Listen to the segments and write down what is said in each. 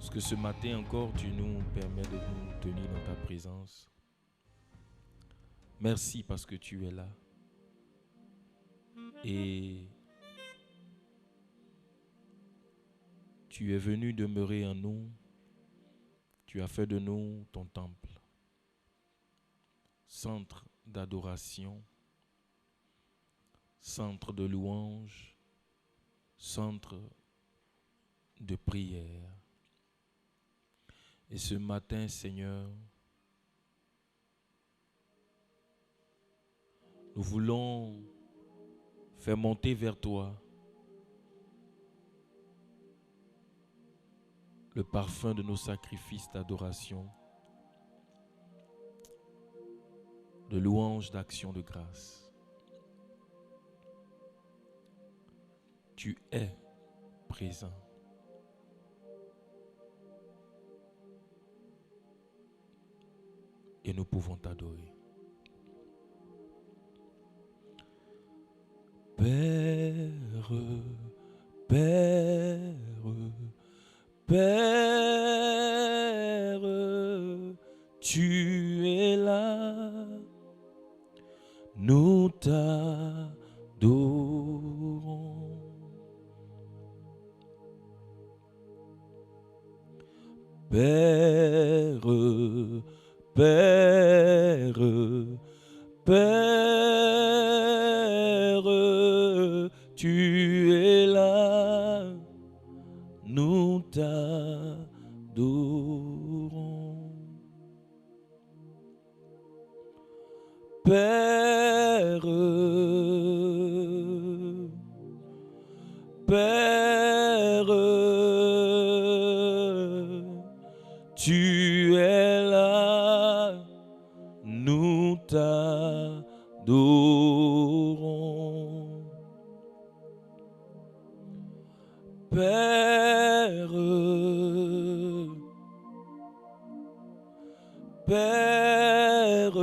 Parce que ce matin encore, tu nous permets de nous tenir dans ta présence. Merci parce que tu es là. Et tu es venu demeurer en nous. Tu as fait de nous ton temple, centre d'adoration, centre de louange, centre de prière. Et ce matin, Seigneur, nous voulons faire monter vers toi le parfum de nos sacrifices d'adoration, de louange, d'action de grâce. Tu es présent. Et nous pouvons t'adorer. Père, Père, Père, tu es là, nous t'adorons. Père, Père, Père, tu es là, nous t'adorons. Père, Père, tu es là, nous t'adorons. Père, Père,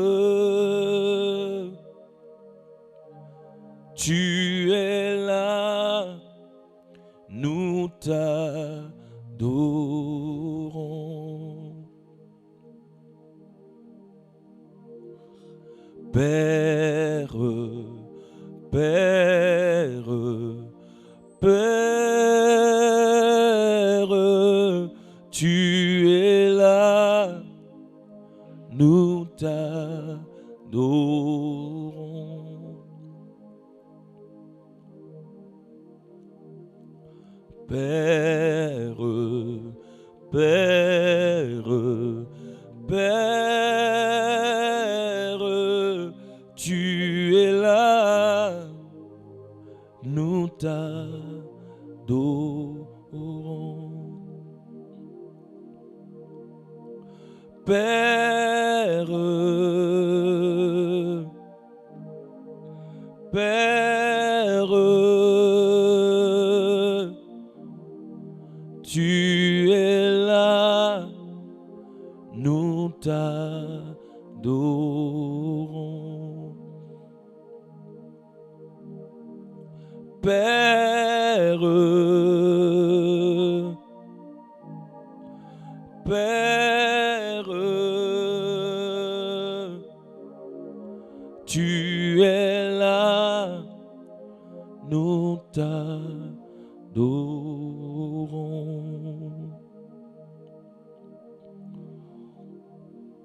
tu es là, nous t'adorons. Père, Père, Père, tu es là, nous t'adorons. Père, Père, Père, tu es là, nous t'adorons. Père, Père, tu es là, nous t'adorons. Père, Père, tu es là, nous t'adorons.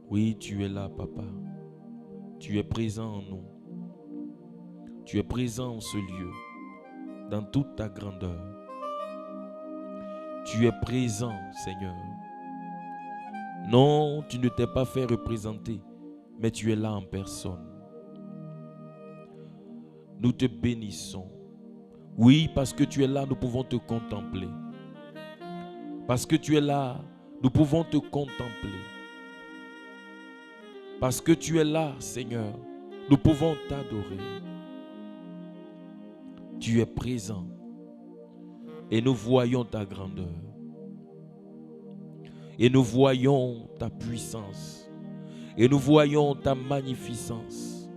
Oui, tu es là, Papa. Tu es présent en nous. Tu es présent en ce lieu, dans toute ta grandeur. Tu es présent, Seigneur. Non, tu ne t'es pas fait représenter, mais tu es là en personne. Nous te bénissons. Oui, parce que tu es là, nous pouvons te contempler. Parce que tu es là, nous pouvons te contempler. Parce que tu es là, Seigneur, nous pouvons t'adorer. Tu es présent et nous voyons ta grandeur. Et nous voyons ta puissance. Et nous voyons ta magnificence.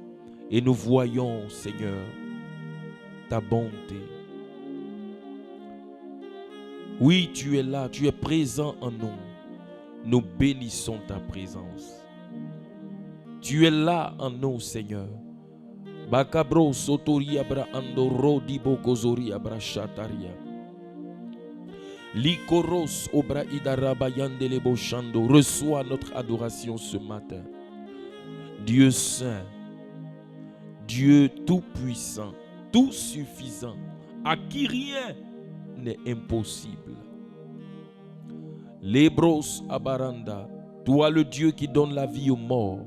Et nous voyons, Seigneur, ta bonté. Oui, tu es là, tu es présent en nous. Nous bénissons ta présence. Tu es là en nous, Seigneur. Bakabro sotori abra andoro dibo gozori abra shataria. Likoros obra idaraba yandele boshando. Reçois notre adoration ce matin. Dieu saint, Dieu tout-puissant, tout suffisant, à qui rien n'est impossible. Lebros abaranda, toi le Dieu qui donne la vie aux morts.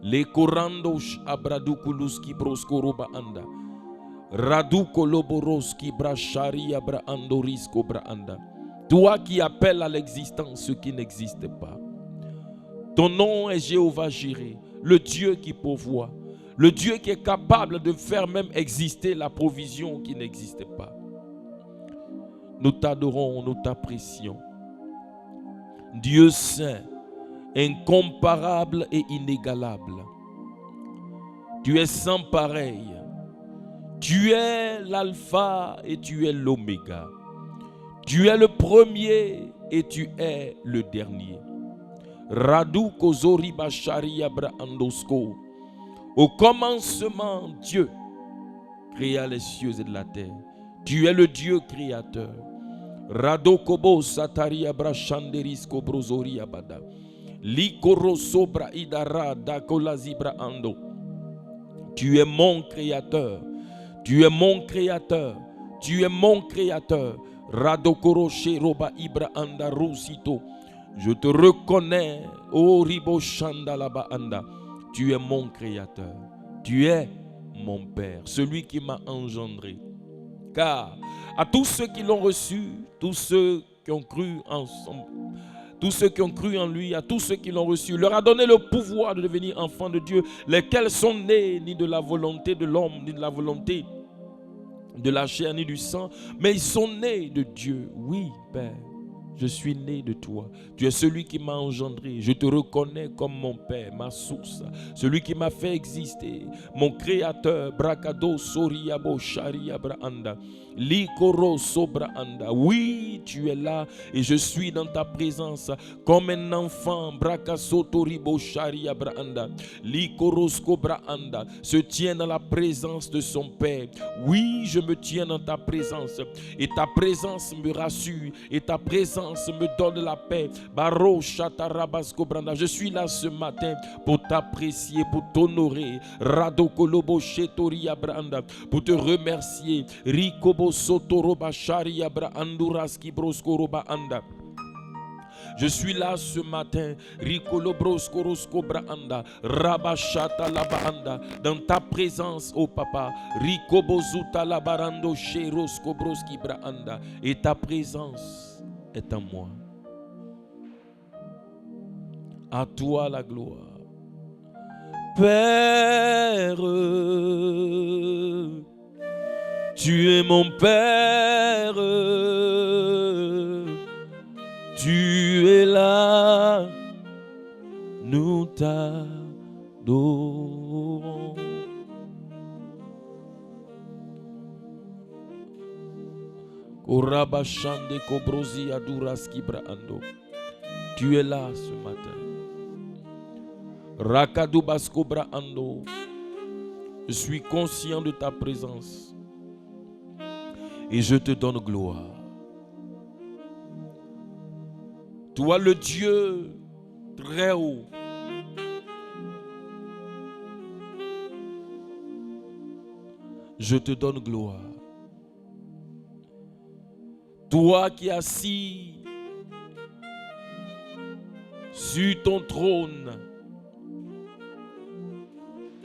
Les korandos abradukuluski broskoroba anda. Radukoloboros brachari abra andorisko bra anda. Toi qui appelles à l'existence ce qui n'existe pas. Ton nom est Jéhovah Jireh, le Dieu qui pourvoit, le Dieu qui est capable de faire même exister la provision qui n'existe pas. Nous t'adorons, nous t'apprécions. Dieu saint, incomparable et inégalable. Tu es sans pareil. Tu es l'alpha et tu es l'oméga. Tu es le premier et tu es le dernier. Radu kozori bashari abra andosko. Au commencement, Dieu créa les cieux et la terre. Tu es le Dieu créateur. Rado kobo satari abra shanderisko brozori abada. Likoro sobra idara dakola zibra ando. Tu es mon créateur. Tu es mon créateur. Tu es mon créateur. Radokoro sheroba ibra anda rusito. Je te reconnais, oh Ribo Shandalaba Anda. Tu es mon créateur. Tu es mon Père, celui qui m'a engendré. Car à tous ceux qui l'ont reçu, tous ceux qui ont cru ensemble, tous ceux qui ont cru en lui, à tous ceux qui l'ont reçu, leur a donné le pouvoir de devenir enfants de Dieu, lesquels sont nés ni de la volonté de l'homme, ni de la volonté de la chair, ni du sang, mais ils sont nés de Dieu. Oui, Père. Je suis né de toi. Tu es celui qui m'a engendré. Je te reconnais comme mon Père, ma source. Celui qui m'a fait exister. Mon créateur. Brakado Soriabo Sharia Braanda. Likoro Sobraanda. Oui, tu es là et je suis dans ta présence comme un enfant. Brakasotoribo Sharia Braanda. Likorosko Braanda se tient dans la présence de son Père. Oui, je me tiens dans ta présence et ta présence me rassure et ta présence me donne la paix. Baro Shatarabasko Branda. Je suis là ce matin pour t'apprécier, pour t'honorer. Radokolobo Shetoria Branda. Pour te remercier. Rikobo Sotoroba Sharia Branduraski Broskoroba Anda. Je suis là ce matin, Rabashata Labaanda, dans ta présence, oh Papa, Rikobozuta Labarando Sherosko Broski Braanda, et ta présence est en moi. À toi la gloire. Père, tu es mon Père. Tu es là, nous t'adorons. Korabashande kobrozi aduraski braando. Tu es là ce matin. Rakadou basko braando. Je suis conscient de ta présence et je te donne gloire. Toi le Dieu très haut, je te donne gloire. Toi qui es assis sur ton trône,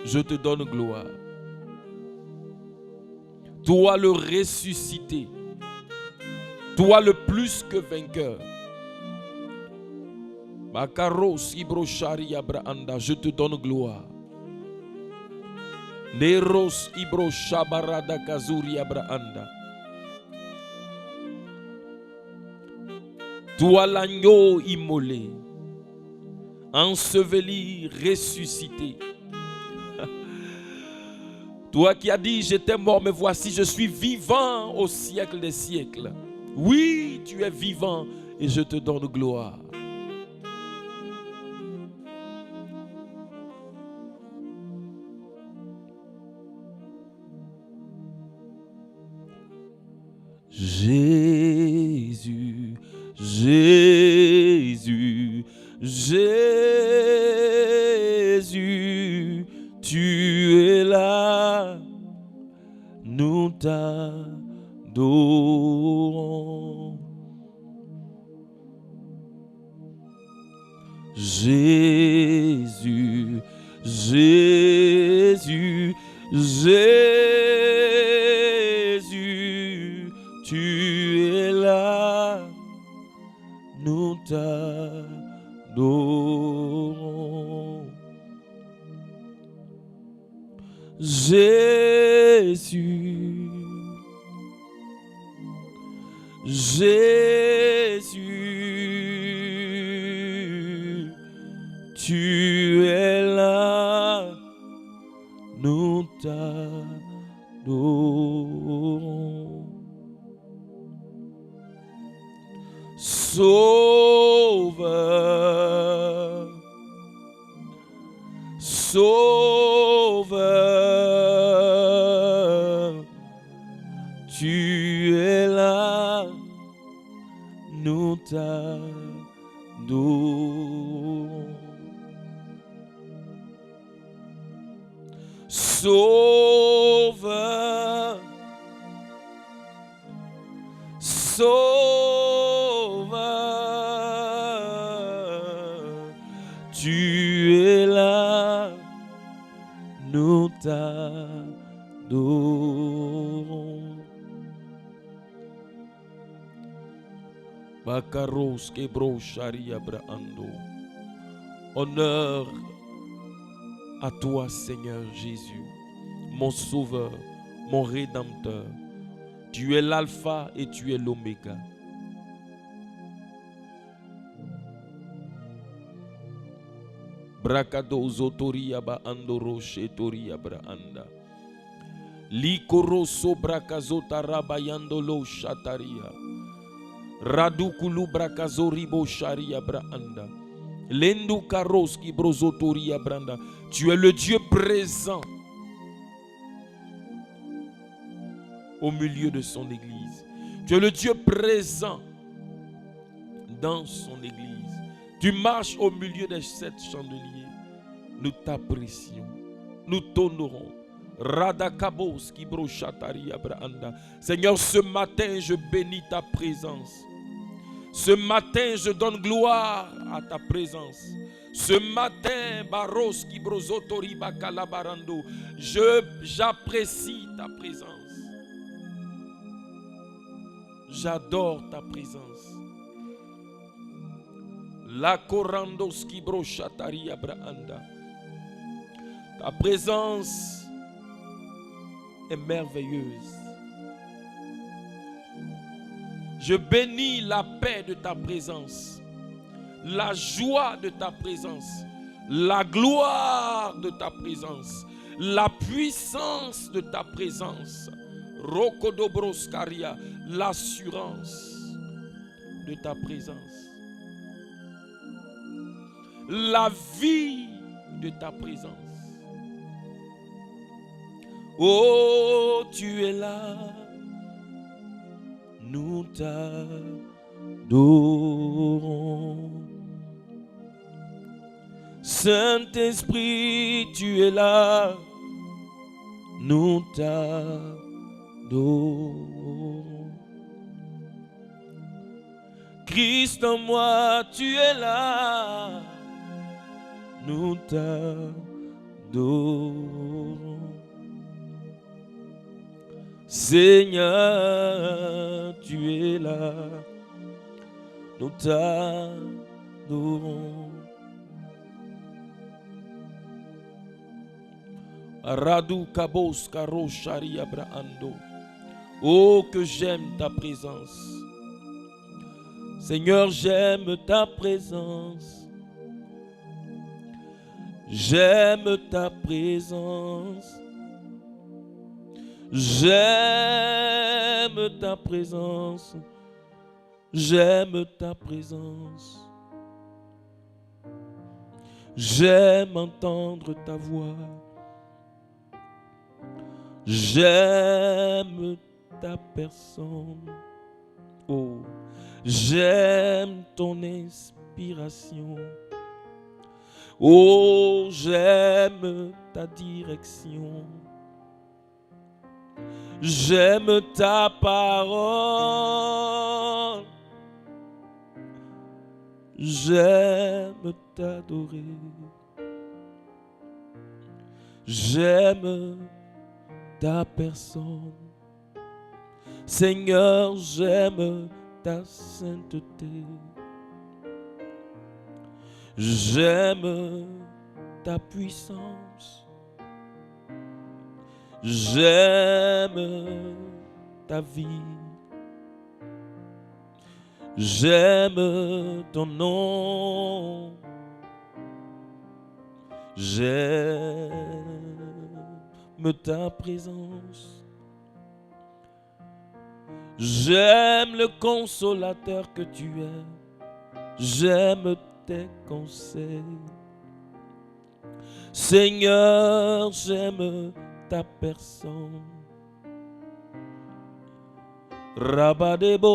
je te donne gloire. Toi le ressuscité, toi le plus que vainqueur, Makaros Ibroshari Abraanda, je te donne gloire. Neros Ibroshabarada Kazuri Abraanda. Toi l'agneau immolé, enseveli, ressuscité. Toi qui as dit j'étais mort mais voici je suis vivant au siècle des siècles. Oui, tu es vivant et je te donne gloire. Jésus, Jésus, Jésus, tu es là, nous t'adorons. Jésus, Jésus, Jésus, tu es là, nous t'adorons. Jésus, Jésus, tu es là, nous t'adorons. Sauveur, Sauveur, tu es là, nous t'adorons. Sauveur, Sauveur, tu es là, nous t'adorons. Bakaros kebro sharia braando. Honneur à toi, Seigneur Jésus, mon Sauveur, mon Rédempteur. Tu es l'alpha et tu es l'oméga. Brakado zotoria ba andoro shetoria braanda. Likoroso brakazota rabayandolo shataria. Radukulu brakazoribo sharia braanda. Lendu karoski brozotoria branda. Tu es le Dieu présent au milieu de son église. Tu es le Dieu présent dans son église. Tu marches au milieu des 7 chandeliers. Nous t'apprécions. Nous t'honorons. Radakabos kibrochatari abrahanda. Seigneur, ce matin, je bénis ta présence. Ce matin, je donne gloire à ta présence. Ce matin, Baros kibrozotori bakalabarando, j'apprécie ta présence. J'adore ta présence. La korandos kibrochatari abrahanda. Ta présence est merveilleuse. Je bénis la paix de ta présence, la joie de ta présence, la gloire de ta présence, la puissance de ta présence. Rokodobroskaria, l'assurance de ta présence, la vie de ta présence. Oh, tu es là, nous t'adorons. Saint-Esprit, tu es là, nous t'adorons. Christ en moi, tu es là, nous t'adorons. Seigneur, tu es là, nous t'adorons. Radu kabos karo shari abrahando. Oh, que j'aime ta présence. Seigneur, j'aime ta présence. J'aime ta présence. J'aime ta présence. J'aime ta présence. J'aime entendre ta voix. J'aime ta personne. Oh, j'aime ton inspiration. Oh, j'aime ta direction. J'aime ta parole. J'aime t'adorer. J'aime ta personne. Seigneur, j'aime ta sainteté. J'aime ta puissance. J'aime ta vie. J'aime ton nom. J'aime ta présence. J'aime le consolateur que tu es. J'aime tes conseils. Seigneur, j'aime ta personne. Rabadebo,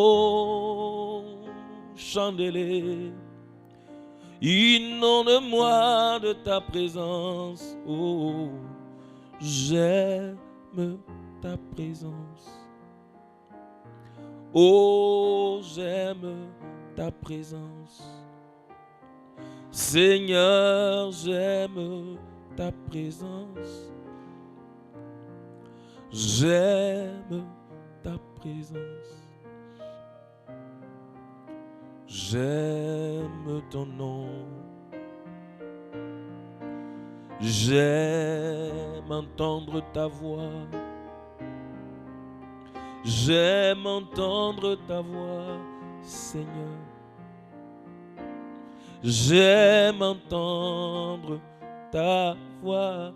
chandelier, inonde-moi de ta présence. Oh, j'aime ta présence. Oh, j'aime ta présence. Seigneur, j'aime ta présence. J'aime ta présence. J'aime ton nom. J'aime entendre ta voix. J'aime entendre ta voix, Seigneur. J'aime entendre ta voix.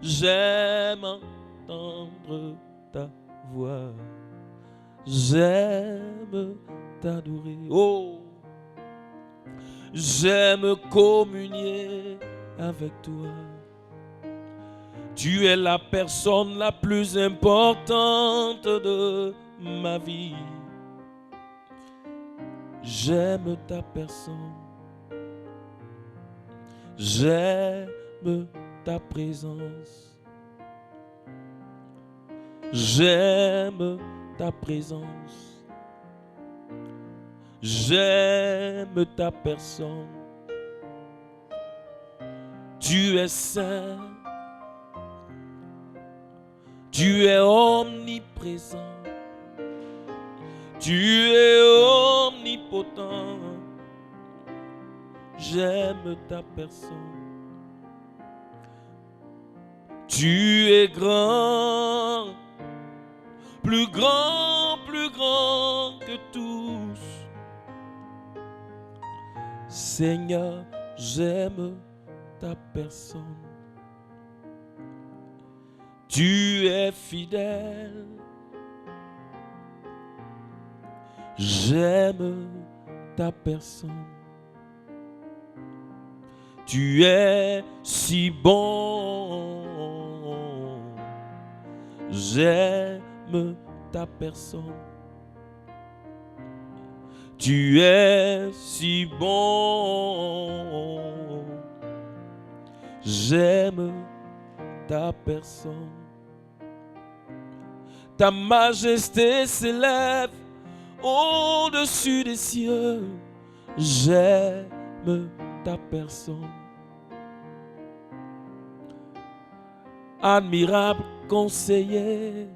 J'aime entendre ta voix. J'aime t'adorer. Oh, j'aime communier avec toi. Tu es la personne la plus importante de ma vie. J'aime ta personne. J'aime ta présence. J'aime ta présence. J'aime ta personne. Tu es saint. Tu es omniprésent. Tu es omnipotent. J'aime ta personne. Tu es grand, plus grand que tous. Seigneur, j'aime ta personne. Tu es fidèle. J'aime ta personne. Tu es si bon. J'aime ta personne. Tu es si bon. J'aime ta personne. Ta majesté s'élève au-dessus des cieux. J'aime ta personne. Admirable conseiller,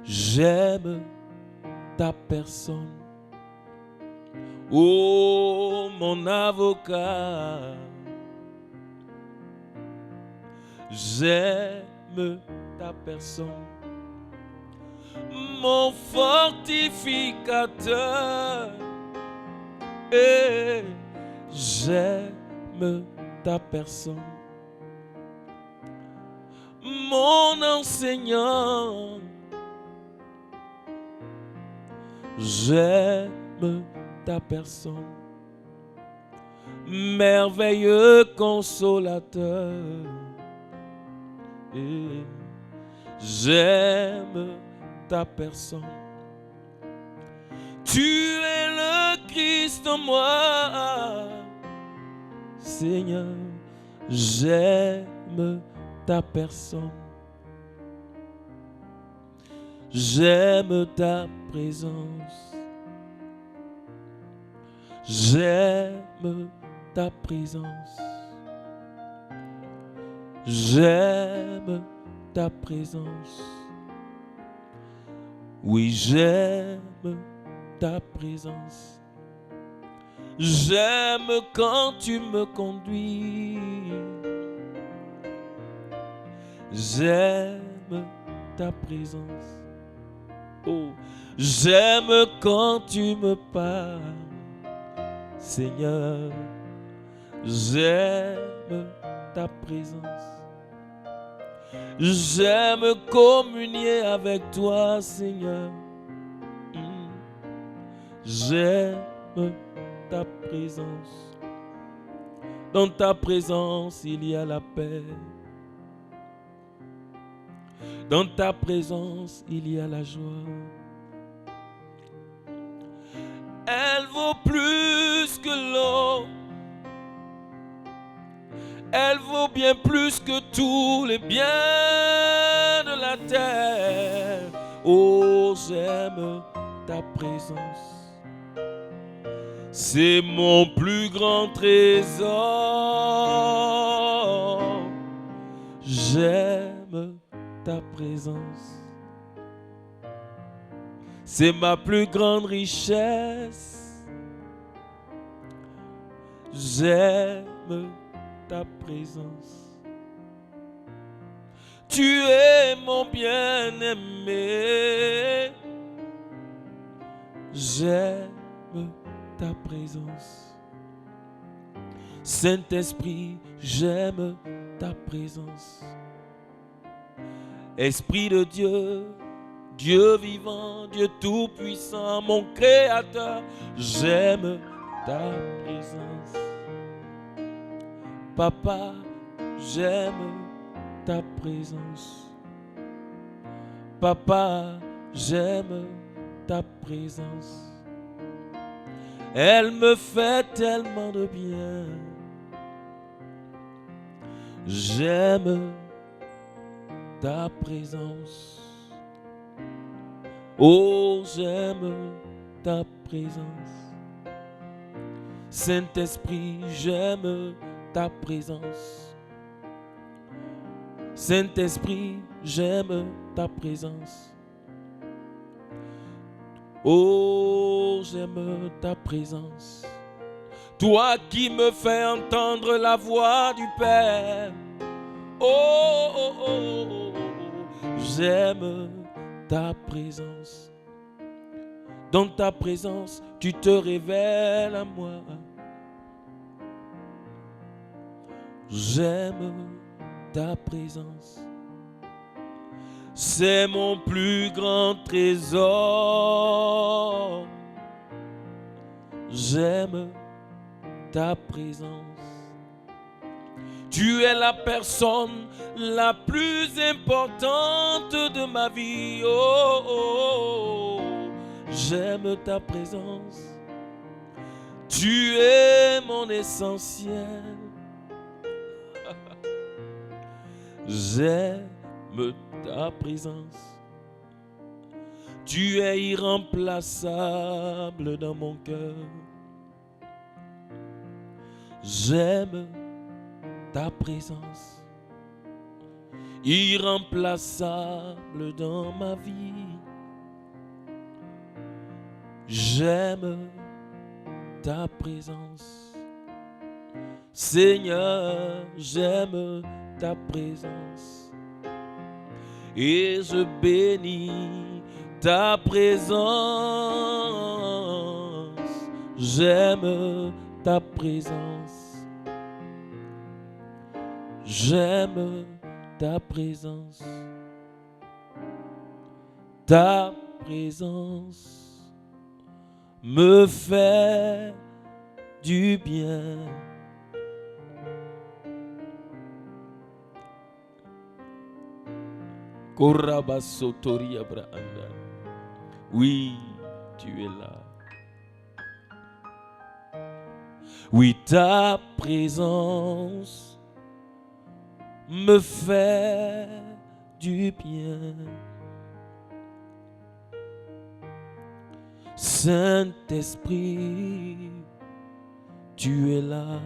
j'aime ta personne. Oh, mon avocat, j'aime ta personne. Mon fortificateur, et j'aime ta personne. Mon enseignant, J'aime ta personne, merveilleux consolateur. Et j'aime ta personne. Tu es le Christ en moi, Seigneur. J'aime ta personne. J'aime ta présence. J'aime ta présence. J'aime ta présence. Oui, j'aime ta présence. J'aime quand tu me conduis. J'aime ta présence. Oh, j'aime quand tu me parles, Seigneur. J'aime ta présence. J'aime communier avec toi, Seigneur. J'aime ta présence. Dans ta présence, il y a la paix. Dans ta présence, il y a la joie. Elle vaut plus que l'eau. Elle vaut bien plus que tous les biens de la terre. Oh, j'aime ta présence. C'est mon plus grand trésor. J'aime ta présence. C'est ma plus grande richesse. J'aime ta présence. Tu es mon bien-aimé. J'aime ta présence. Saint-Esprit, j'aime ta présence. Esprit de Dieu, Dieu vivant, Dieu tout-puissant, mon Créateur, j'aime ta présence. Papa, j'aime ta présence. Papa, j'aime ta présence. Elle me fait tellement de bien. J'aime ta présence. Oh, j'aime ta présence. Saint-Esprit, j'aime ta présence. Saint-Esprit, j'aime ta présence. Oh, j'aime ta présence. Toi qui me fais entendre la voix du Père. Oh, oh, oh, oh, oh. J'aime ta présence. Dans ta présence, tu te révèles à moi. J'aime ta présence. C'est mon plus grand trésor. J'aime ta présence. Tu es la personne la plus importante de ma vie. Oh, oh, oh. J'aime ta présence. Tu es mon essentiel. J'aime ta présence. Tu es irremplaçable dans mon cœur. J'aime ta présence. Irremplaçable dans ma vie. J'aime ta présence. Seigneur, j'aime ta présence. Et je bénis ta présence. J'aime ta présence. J'aime ta présence. Ta présence. me fait du bien. Korabasotori Abrahanda. Oui, tu es là. Oui, ta présence me fait du bien. Saint-Esprit, tu es là.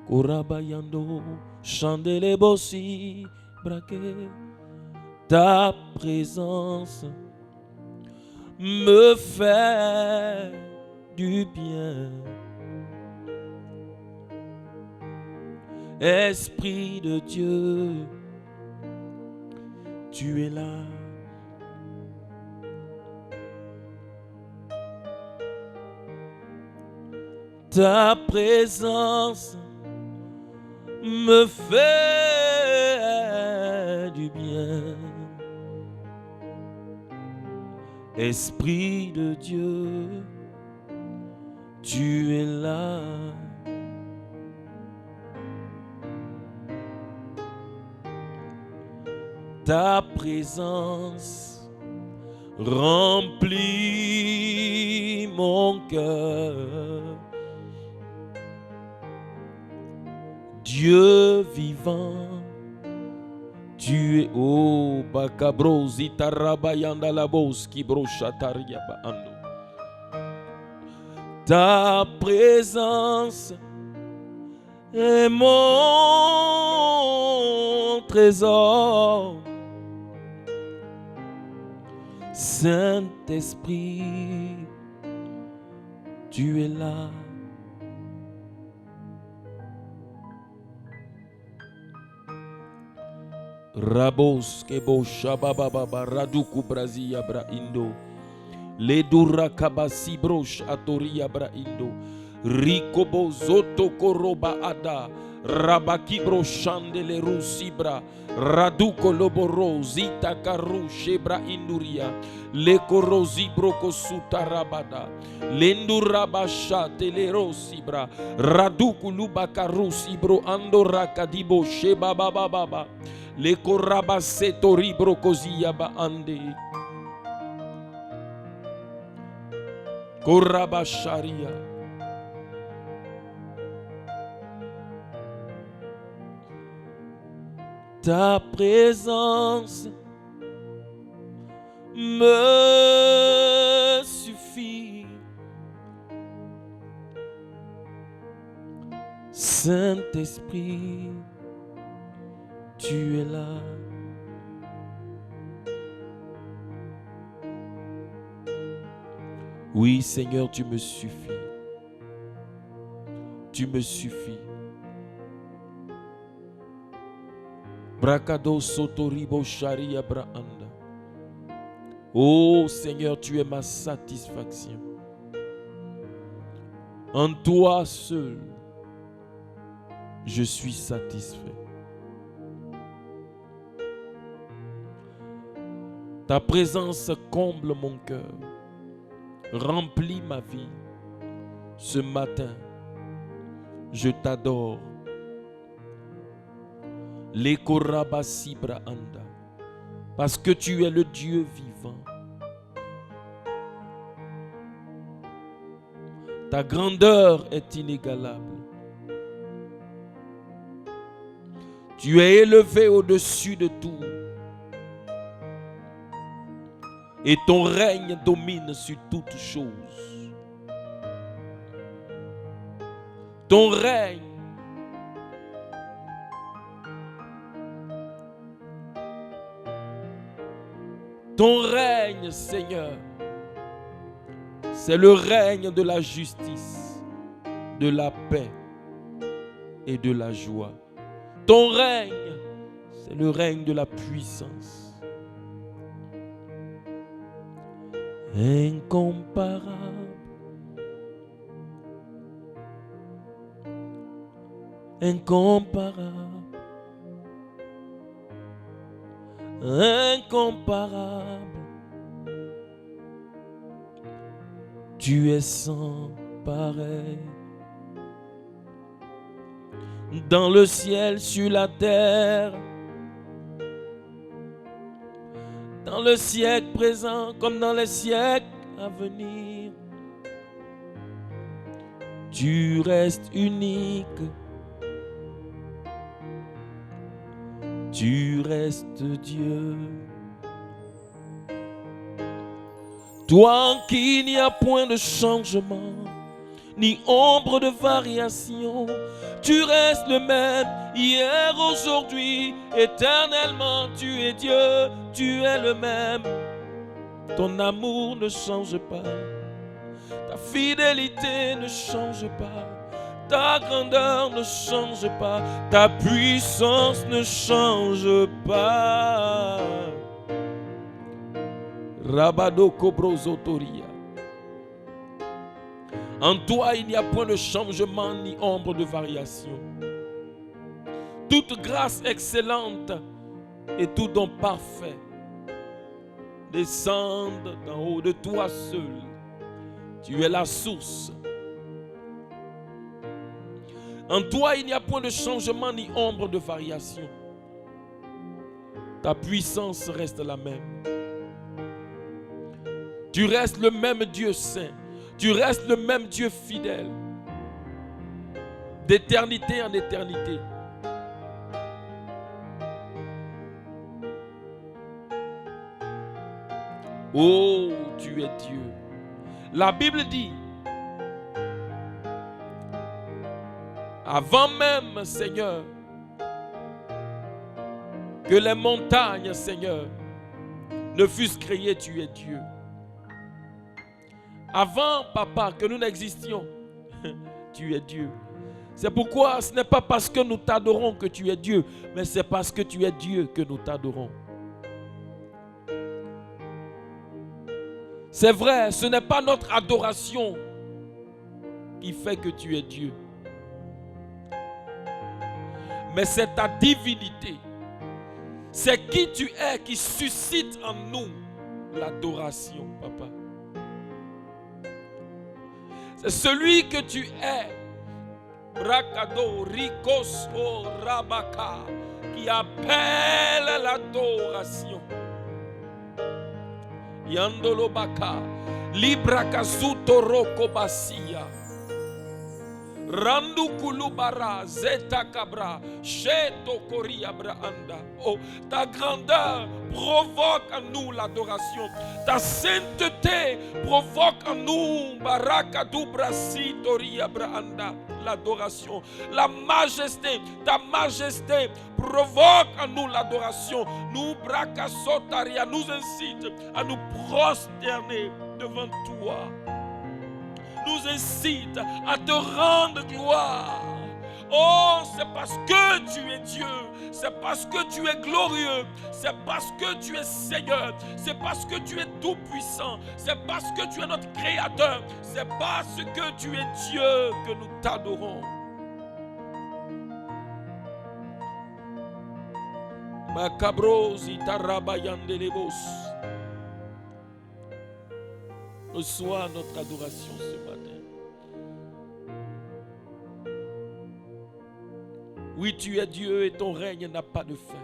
Korabayando, chandele bossi, braqué. Ta présence me fait du bien. Esprit de Dieu, tu es là. Ta présence me fait du bien. Esprit de Dieu, tu es là. Ta présence remplit mon cœur. Dieu vivant, tu es au Bakabros Itarabayanda Labos Kibrosataria Baando. Ta présence est mon trésor. Saint-Esprit, tu es là. Rabos kebo shabababa raduku brazia bra indo. Ledura kabasi brosh atoria bra indo. Rikobo zoto koroba ada. Rabakibro chandele rusibra. Raduko loboro zita karu shebra induria. Le korozi broko sutarabada. Lendurabasha telerosibra. Raduku lubakaru sibro andora kadibo sheba baba baba. Le korabaseto ribrokozia ba ande. Korabasharia. Ta présence me suffit. Saint-Esprit, tu es là. Oui, Seigneur, tu me suffis. Tu me suffis. Brakado sotoribo sharia braanda. Oh Seigneur, tu es ma satisfaction. En toi seul, je suis satisfait. Ta présence comble mon cœur, remplit ma vie. Ce matin, je t'adore. Lekorabasibra anda, parce que tu es le Dieu vivant. Ta grandeur est inégalable. Tu es élevé au-dessus de tout. Et ton règne domine sur toutes choses. Ton règne Seigneur, c'est le règne de la justice, de la paix et de la joie. Ton règne, c'est le règne de la puissance. Incomparable, incomparable, incomparable, Tu es sans pareil. Dans le ciel, sur la terre, dans le siècle présent comme dans les siècles à venir, tu restes unique. Tu restes Dieu. Toi en qui il n'y a point de changement, ni ombre de variation. Tu restes le même, hier, aujourd'hui, éternellement. Tu es Dieu, tu es le même. Ton amour ne change pas, ta fidélité ne change pas, ta grandeur ne change pas, ta puissance ne change pas. Rabado Kobrozotoria. En toi, il n'y a point de changement ni ombre de variation. Toute grâce excellente et tout don parfait descendent d'en haut de toi seul. Tu es la source. En toi, il n'y a point de changement ni ombre de variation. Ta puissance reste la même. Tu restes le même Dieu saint. Tu restes le même Dieu fidèle, d'éternité en éternité. Oh, tu es Dieu. La Bible dit, avant même, Seigneur, que les montagnes, Seigneur, ne fussent créées, tu es Dieu. Avant, Papa, que nous n'existions, tu es Dieu. C'est pourquoi ce n'est pas parce que nous t'adorons que tu es Dieu, mais c'est parce que tu es Dieu que nous t'adorons. C'est vrai, ce n'est pas notre adoration qui fait que tu es Dieu, mais c'est ta divinité. C'est qui tu es qui suscite en nous l'adoration, Papa. C'est celui que tu es, Brakado, Rikos, Rabaka, qui appelle l'adoration. Yandolo Baka, Librakazuto Rokobasia, Randu Kulubara, Zeta Kabra, Sheto Koria Braanda. Oh, ta grandeur provoque en nous l'adoration. Ta sainteté provoque en nous, Barakadu Brasi Toria Braanda, l'adoration. La majesté, ta majesté provoque en nous l'adoration. Nous, Brakasotaria, nous incite à nous prosterner devant toi. Nous incite à te rendre gloire. Oh, c'est parce que tu es Dieu, c'est parce que tu es glorieux, c'est parce que tu es Seigneur, c'est parce que tu es tout-puissant, c'est parce que tu es notre Créateur, c'est parce que tu es Dieu que nous t'adorons. Makabrosi tarabayandelebos. Reçois notre adoration ce matin. Oui, tu es Dieu et ton règne n'a pas de fin.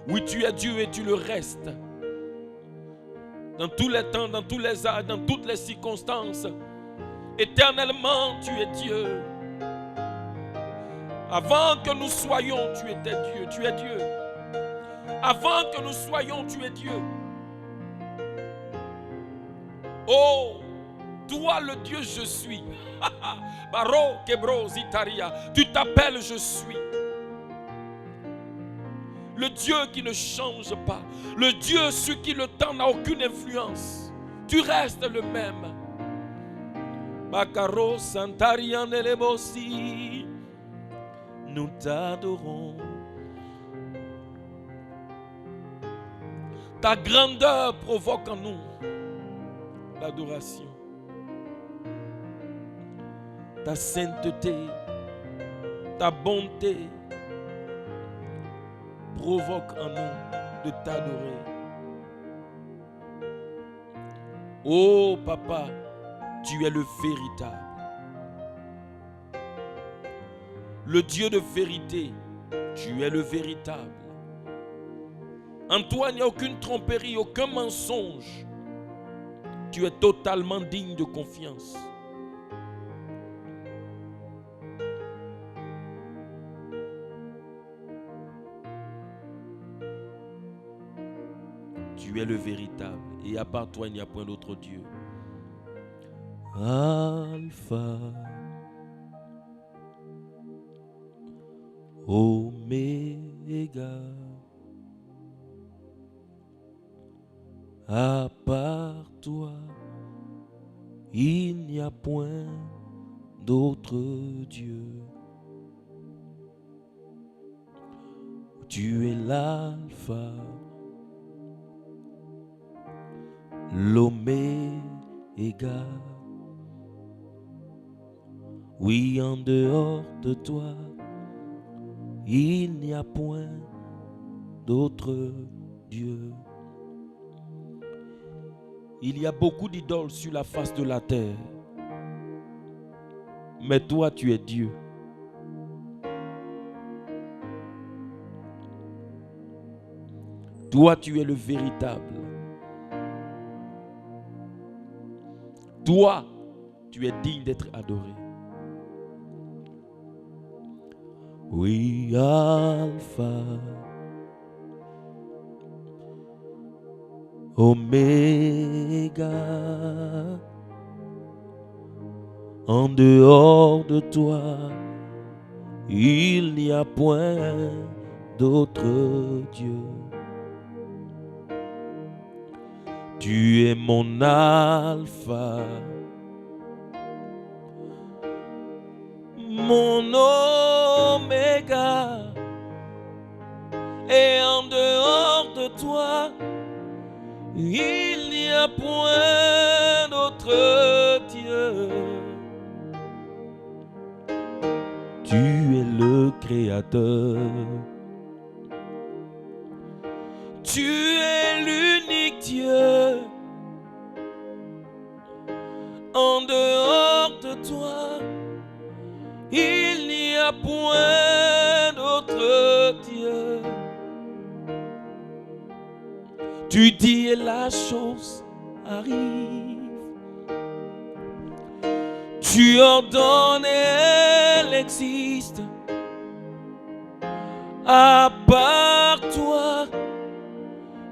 Oui, tu es Dieu et tu le restes. Dans tous les temps, dans tous les âges, dans toutes les circonstances. Éternellement, tu es Dieu. Avant que nous soyons, tu étais Dieu. Tu es Dieu. Avant que nous soyons, tu es Dieu. Oh, toi le Dieu je suis. Baro Kebro Zitaria. Tu t'appelles je suis. Le Dieu qui ne change pas. Le Dieu sur qui le temps n'a aucune influence. Tu restes le même. Bakaro Santarian Elebosi. Nous t'adorons. Ta grandeur provoque en nous l'adoration. Ta sainteté, ta bonté provoque en nous de t'adorer. Oh papa, tu es le véritable. Le Dieu de vérité, tu es le véritable. En toi, il n'y a aucune tromperie, aucun mensonge. Tu es totalement digne de confiance. Tu es le véritable. Et à part toi, il n'y a point d'autre Dieu. Alpha, Oméga. À part toi, il n'y a point d'autre Dieu. Tu es l'alpha, l'oméga. Oui, en dehors de toi, il n'y a point d'autre Dieu. Il y a beaucoup d'idoles sur la face de la terre. Mais toi, tu es Dieu. Toi, tu es le véritable. Toi, tu es digne d'être adoré. Oui, Alpha, Oméga. En dehors de toi, il n'y a point d'autre Dieu. Tu es mon alpha, mon oméga. Et en dehors de toi, il n'y a point d'autre Dieu. Tu es le créateur. Tu es l'unique Dieu. En dehors de toi, il n'y a point d'autre Dieu. Tu dis et la chose arrive. Tu ordonnes et elle existe. À part toi,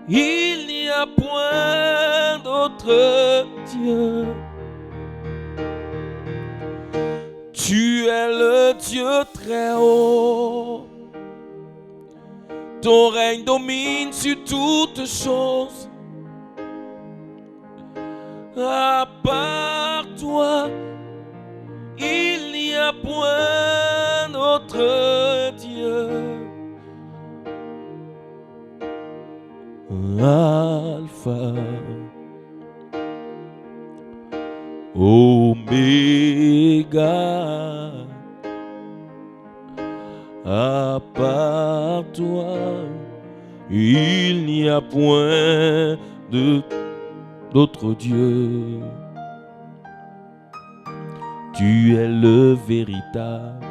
il n'y a point d'autre Dieu. Tu es le Dieu très haut. Ton règne domine sur toutes choses. À part toi, il n'y a point d'autre Dieu. Alpha, Oméga. À part toi, il n'y a point d'autre Dieu. Tu es le véritable.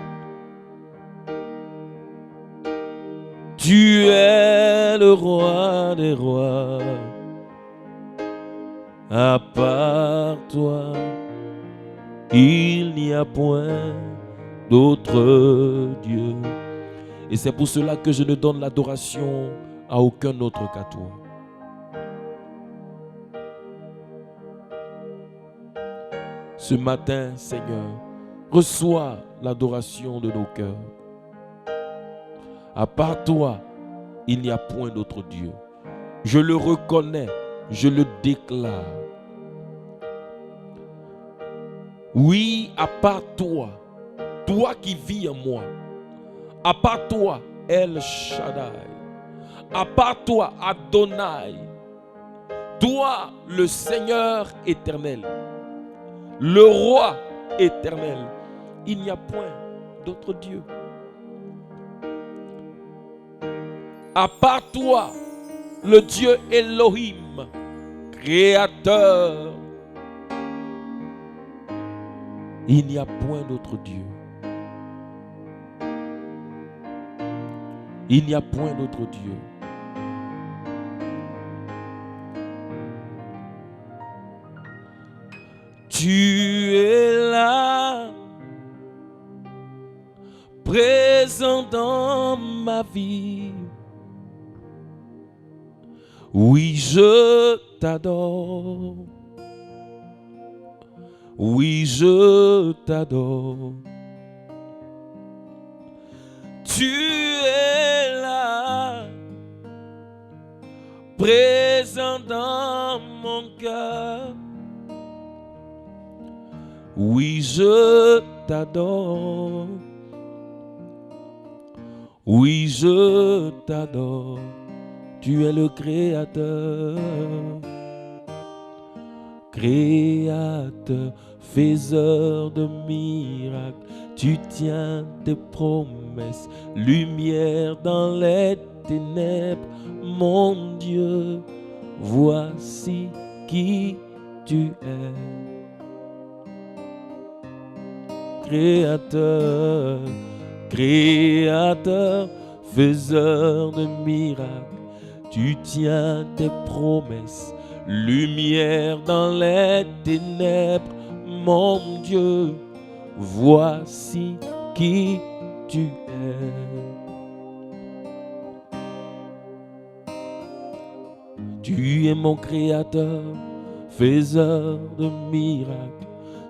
Tu es le roi des rois. À part toi, il n'y a point d'autre Dieu. Et c'est pour cela que je ne donne l'adoration à aucun autre qu'à toi. Ce matin, Seigneur, reçois l'adoration de nos cœurs. À part toi, il n'y a point d'autre Dieu. Je le reconnais, je le déclare. Oui, à part toi, toi qui vis en moi, à part toi, El Shaddai, à part toi, Adonai, toi, le Seigneur éternel, le roi éternel, il n'y a point d'autre Dieu. À part toi, le Dieu Elohim, créateur Il n'y a point d'autre Dieu. Il n'y a point d'autre Dieu. Tu es là, présent dans ma vie. Oui, je t'adore. Oui, je t'adore. Tu es là, présent dans mon cœur. Oui, je t'adore. Oui, je t'adore. Tu es le Créateur. Créateur, faiseur de miracles, tu tiens tes promesses, lumière dans les ténèbres, mon Dieu, voici qui tu es. Créateur, Créateur, faiseur de miracles, tu tiens tes promesses, lumière dans les ténèbres, mon Dieu, voici qui tu es. Tu es mon Créateur, faiseur de miracles,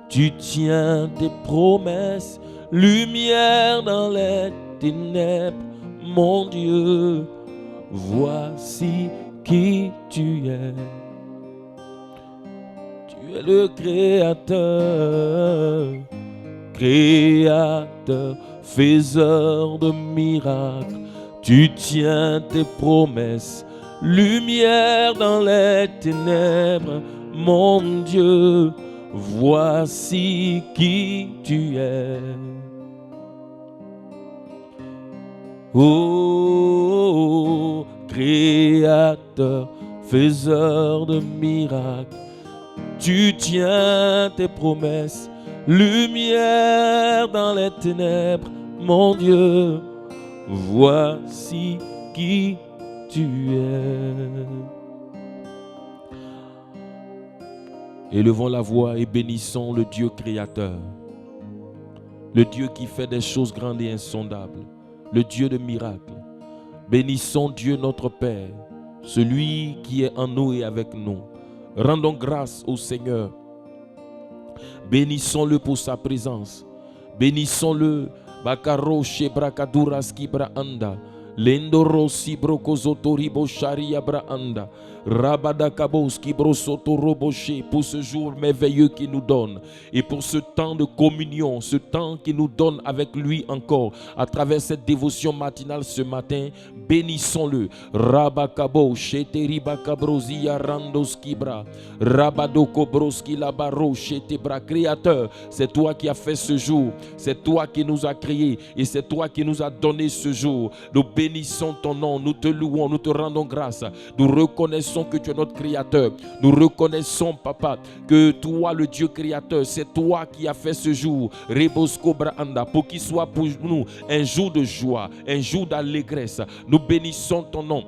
tu tiens tes promesses, lumière dans les ténèbres, mon Dieu, voici qui tu es. Tu es le Créateur, Créateur, faiseur de miracles, tu tiens tes promesses, lumière dans les ténèbres, mon Dieu, voici qui tu es. Oh, Créateur, faiseur de miracles, tu tiens tes promesses, lumière dans les ténèbres, mon Dieu, voici qui tu es. Élevons la voix et bénissons le Dieu créateur, le Dieu qui fait des choses grandes et insondables, le Dieu de miracles. Bénissons Dieu notre Père, celui qui est en nous et avec nous. Rendons grâce au Seigneur. Bénissons-le pour sa présence. Bénissons-le. Bakaro Shebrakadura Skibra Anda. Lendoro Sibro Zotoribo Sharia Braanda. Rabada Kaboski Brosoto Roboché, pour ce jour merveilleux qu'il nous donne et pour ce temps de communion, ce temps qu'il nous donne avec lui encore à travers cette dévotion matinale ce matin. Bénissons-le. Rabakabo Sheteriba Kabrozia Randoskibra Rabadoko Broski Labaro Shetebra. Créateur, c'est toi qui as fait ce jour, c'est toi qui nous as créés et c'est toi qui nous as donné ce jour. Nous bénissons ton nom, nous te louons, nous te rendons grâce, nous reconnaissons que tu es notre créateur. Nous reconnaissons, Papa, que toi, le Dieu créateur, c'est toi qui as fait ce jour, Rebosko Braanda, pour qu'il soit pour nous un jour de joie, un jour d'allégresse. Nous bénissons ton nom.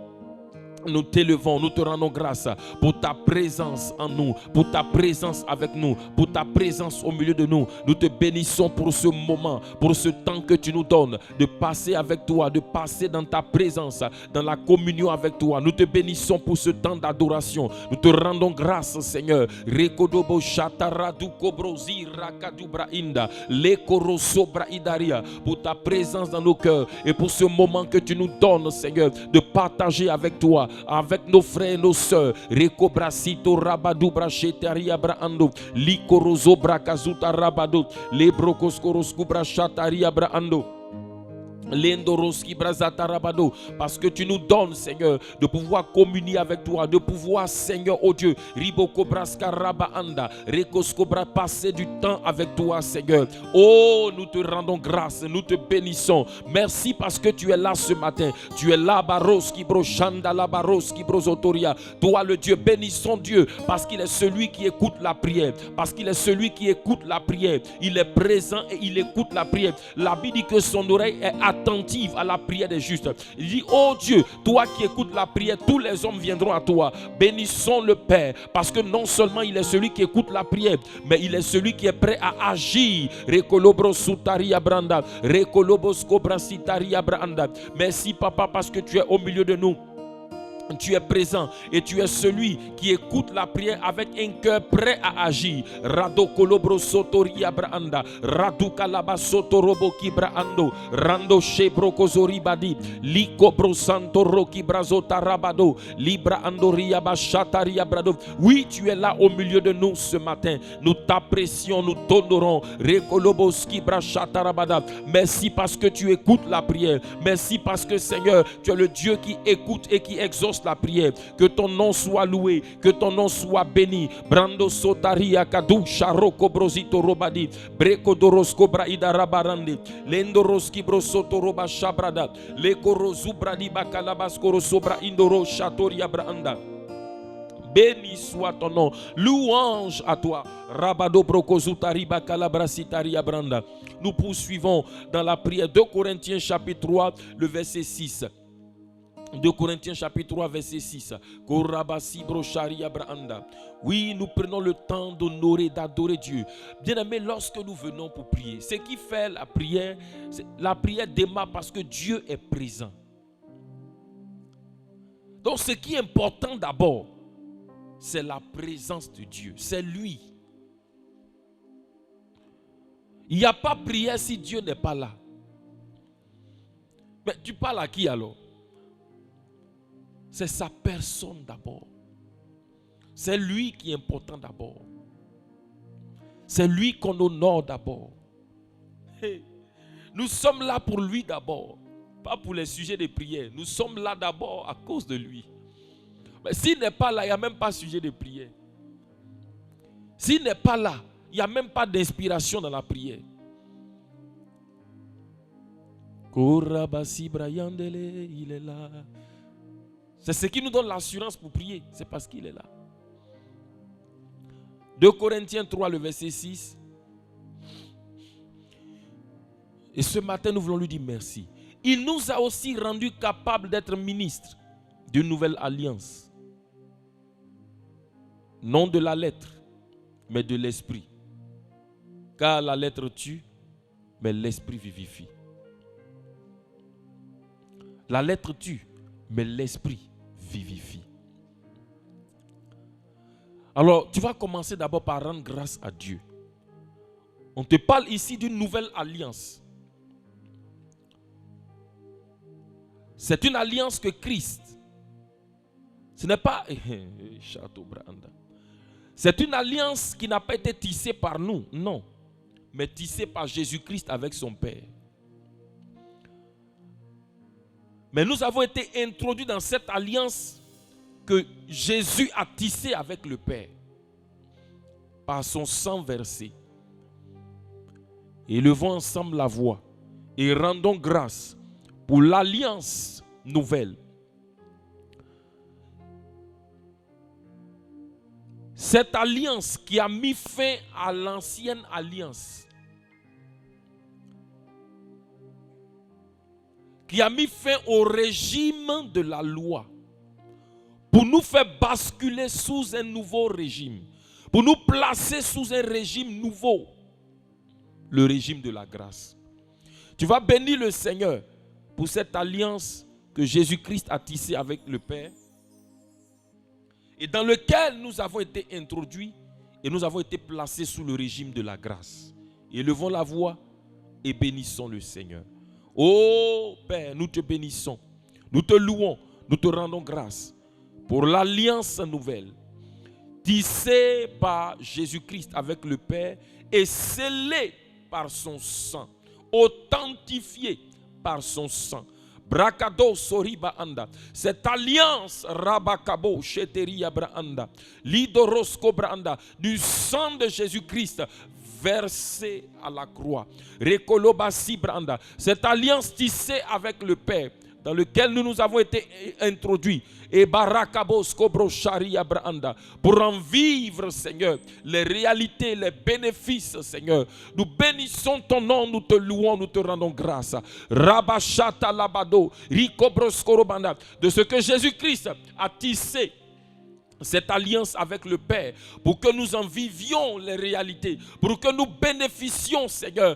Nous t'élevons, nous te rendons grâce pour ta présence en nous, pour ta présence avec nous, pour ta présence au milieu de nous. Nous te bénissons pour ce moment, pour ce temps que tu nous donnes de passer avec toi, de passer dans ta présence, dans la communion avec toi. Nous te bénissons pour ce temps d'adoration. Nous te rendons grâce, Seigneur. Rekodobo Shataradu Kobrozi Rakadubra Inda, Lekorosobra Idaria, pour ta présence dans nos cœurs et pour ce moment que tu nous donnes, Seigneur, de partager avec toi, avec nos frères et nos sœurs. Rekobrasito Rabadu Brachetaria Braando, Likorozo Brakazuta Rabado, Lebrokoskoroskubra Shataria Braando. Parce que tu nous donnes, Seigneur, de pouvoir communier avec toi, de pouvoir, Seigneur, oh Dieu, passer du temps avec toi, Seigneur. Oh, nous te rendons grâce, nous te bénissons. Merci parce que tu es là ce matin. Tu es là, Baroski Brochanda, la Baroski Brosotoria. Toi, le Dieu, bénissons Dieu, parce qu'il est celui qui écoute la prière. Parce qu'il est celui qui écoute la prière. Il est présent et il écoute la prière. La Bible dit que son oreille est attentive à la prière des justes. Il dit, oh Dieu, toi qui écoutes la prière, tous les hommes viendront à toi. Bénissons le Père, parce que non seulement il est celui qui écoute la prière, mais il est celui qui est prêt à agir. Merci Papa, parce que tu es au milieu de nous. Tu es présent et tu es celui qui écoute la prière avec un cœur prêt à agir. Rado kolobro sotori abranda, radu kalaba sotorobo kibraando, rando shebro kozori badi, liko bro santo roki brazota rabado, libra andoria bashataria brado. Oui, tu es là au milieu de nous ce matin. Nous t'apprécions, nous t'honorons. Rekoloboski brachata rabada. Merci parce que tu écoutes la prière. Merci parce que Seigneur, tu es le Dieu qui écoute et qui exauce la prière. Que ton nom soit loué, que ton nom soit béni. Brando sotaria kadu sharoko brosito robadi, breko dorosko braida rabarandi, lendoroski brosoto roba shabrada, lekoro zubradi bakalabaskoro sobra indoro shatoria branda. Béni soit ton nom. Louange à toi. Rabado brokozutari bakalabrasitaria branda. Nous poursuivons dans la prière. 2 Corinthiens chapitre 3, le verset 6. 2 Corinthiens chapitre 3 verset 6. Oui, nous prenons le temps d'honorer, d'adorer Dieu. Bien-aimés, lorsque nous venons pour prier, ce qui fait la prière démarre parce que Dieu est présent. Donc ce qui est important d'abord, c'est la présence de Dieu, c'est lui. Il n'y a pas prière si Dieu n'est pas là. Mais tu parles à qui alors? C'est sa personne d'abord. C'est lui qui est important d'abord. C'est lui qu'on honore d'abord. Nous sommes là pour lui d'abord, pas pour les sujets de prière. Nous sommes là d'abord à cause de lui. Mais s'il n'est pas là, il n'y a même pas de sujet de prière. S'il n'est pas là, il n'y a même pas d'inspiration dans la prière. Il est là. C'est ce qui nous donne l'assurance pour prier. C'est parce qu'il est là. 2 Corinthiens 3, le verset 6. Et ce matin, nous voulons lui dire merci. Il nous a aussi rendus capables d'être ministres d'une nouvelle alliance. Non de la lettre, mais de l'esprit. Car la lettre tue, mais l'esprit vivifie. La lettre tue, mais l'esprit vivifie. Alors, tu vas commencer d'abord par rendre grâce à Dieu. On te parle ici d'une nouvelle alliance. C'est une alliance que Christ. Ce n'est pas... C'est une alliance qui n'a pas été tissée par nous, non. Mais tissée par Jésus-Christ avec son Père. Mais nous avons été introduits dans cette alliance que Jésus a tissée avec le Père par son sang versé. Élevons ensemble la voix et rendons grâce pour l'alliance nouvelle. Cette alliance qui a mis fin à l'ancienne alliance, qui a mis fin au régime de la loi, pour nous faire basculer sous un nouveau régime, pour nous placer sous un régime nouveau, le régime de la grâce. Tu vas bénir le Seigneur pour cette alliance que Jésus-Christ a tissée avec le Père et dans lequel nous avons été introduits et nous avons été placés sous le régime de la grâce. Élevons la voix et bénissons le Seigneur. Oh Père, nous te bénissons, nous te louons, nous te rendons grâce pour l'alliance nouvelle tissée par Jésus-Christ avec le Père et scellée par son sang, authentifiée par son sang. Brakado soriba anda. Cette alliance rabakabo sheteria branda. Lidorosko branda. Du sang de Jésus-Christ versé à la croix. Rekolobasi branda. Cette alliance tissée avec le Père, dans lequel nous avons été introduits, et barakabos kobro sharia branda, pour en vivre, Seigneur, les réalités, les bénéfices, Seigneur. Nous bénissons ton nom, nous te louons, nous te rendons grâce. Rabashata labado, rikobros korobanda, de ce que Jésus-Christ a tissé cette alliance avec le Père, pour que nous en vivions les réalités, pour que nous bénéficions, Seigneur,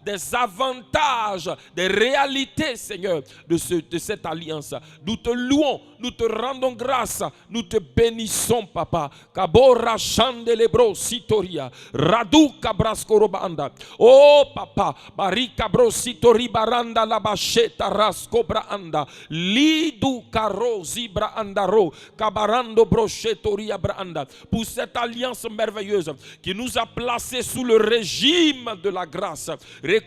des avantages, des réalités, Seigneur, de cette alliance. Nous te louons, nous te rendons grâce, nous te bénissons, Papa. Kabora chandelebro sitoria, radu kabraskorobaanda. Oh Papa, barikabro sitori baranda labasheta raskobraanda, lidu karo zibraanda. Pour cette alliance merveilleuse qui nous a placés sous le régime de la grâce, qui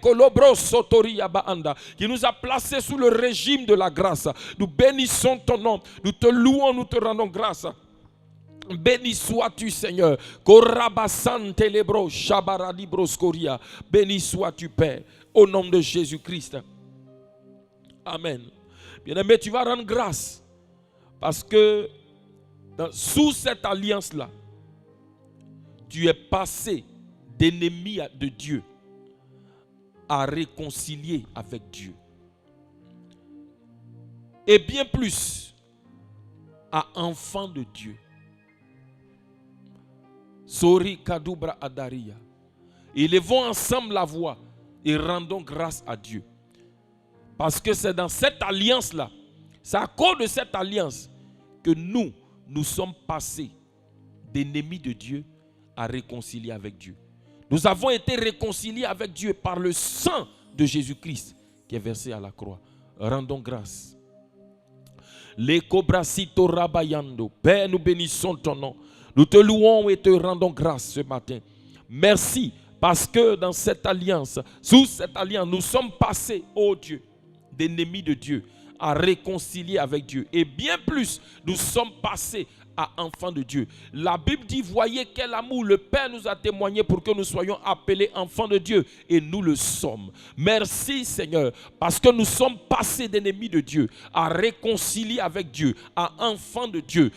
nous a placés sous le régime de la grâce. Nous bénissons ton nom, nous te louons, nous te rendons grâce. Béni sois-tu, Seigneur. Béni sois-tu, Père, au nom de Jésus-Christ. Amen. Bien-aimé, tu vas rendre grâce. Parce que sous cette alliance-là, tu es passé d'ennemi de Dieu à réconcilier avec Dieu. Et bien plus, à enfant de Dieu. Sori Kadubra Adaria. Élevons ensemble la voix et rendons grâce à Dieu. Parce que c'est dans cette alliance-là, c'est à cause de cette alliance que nous sommes passés d'ennemis de Dieu à réconcilier avec Dieu. Nous avons été réconciliés avec Dieu par le sang de Jésus-Christ qui est versé à la croix. Rendons grâce. Père, nous bénissons ton nom. Nous te louons et te rendons grâce ce matin. Merci parce que dans cette alliance, sous cette alliance, nous sommes passés, ô Dieu, d'ennemis de Dieu à réconcilier avec Dieu. Et bien plus, nous sommes passés à enfants de Dieu. La Bible dit, voyez quel amour le Père nous a témoigné pour que nous soyons appelés enfants de Dieu. Et nous le sommes. Merci Seigneur, parce que nous sommes passés d'ennemis de Dieu à réconcilier avec Dieu, à enfants de Dieu.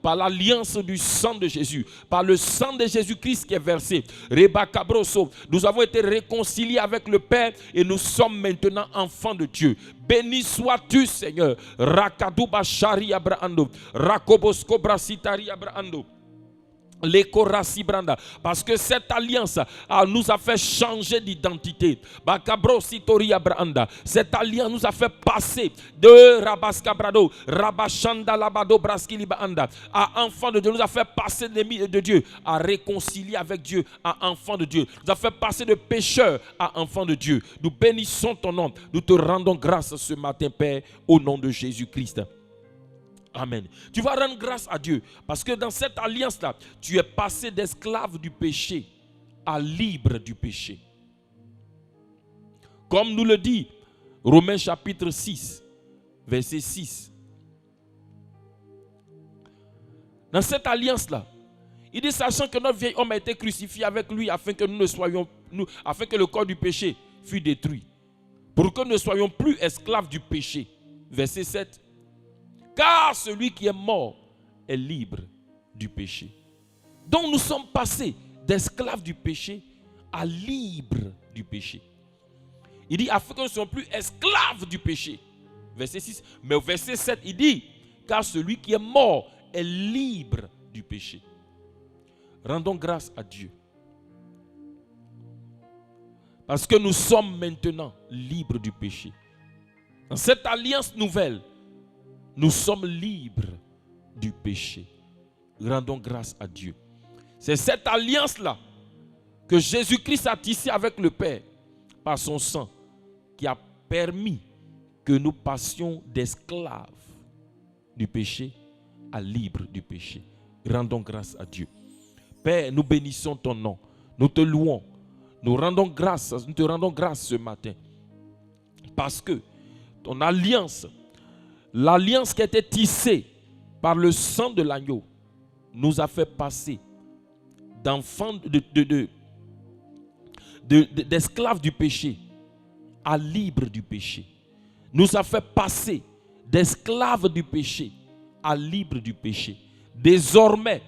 Par l'alliance du sang de Jésus, par le sang de Jésus-Christ qui est versé. Nous avons été réconciliés avec le Père et nous sommes maintenant enfants de Dieu. Béni sois-tu, Seigneur. Rakadouba Shari Abrahando. Rakobos Kobra Sitari Abrahando. Parce que cette alliance nous a fait changer d'identité. Cette alliance nous a fait passer de Rabaskabrado, Rabashanda Labado Braskilibaanda à enfant de Dieu. Nous a fait passer d'ennemis de Dieu à réconcilier avec Dieu, à enfant de Dieu. Nous a fait passer de pécheurs à enfant de Dieu. Nous bénissons ton nom. Nous te rendons grâce ce matin, Père, au nom de Jésus-Christ. Amen. Tu vas rendre grâce à Dieu parce que dans cette alliance-là, tu es passé d'esclave du péché à libre du péché. Comme nous le dit Romains chapitre 6, verset 6. Dans cette alliance-là, il dit, sachant que notre vieil homme a été crucifié avec lui afin que afin que le corps du péché fût détruit, pour que nous ne soyons plus esclaves du péché. Verset 7. Car celui qui est mort est libre du péché. Donc nous sommes passés d'esclaves du péché à libres du péché. Il dit, afin que nous ne soyons plus esclaves du péché. Verset 6. Mais au verset 7, il dit, car celui qui est mort est libre du péché. Rendons grâce à Dieu. Parce que nous sommes maintenant libres du péché. Dans cette alliance nouvelle, nous sommes libres du péché. Rendons grâce à Dieu. C'est cette alliance-là que Jésus-Christ a tissée avec le Père par son sang qui a permis que nous passions d'esclaves du péché à libres du péché. Rendons grâce à Dieu. Père, nous bénissons ton nom. Nous te louons. Nous te rendons grâce ce matin. Parce que ton alliance, l'alliance qui a été tissée par le sang de l'agneau, nous a fait passer d'enfants, d'esclaves du péché à libres du péché. Nous a fait passer d'esclaves du péché à libres du péché. Désormais,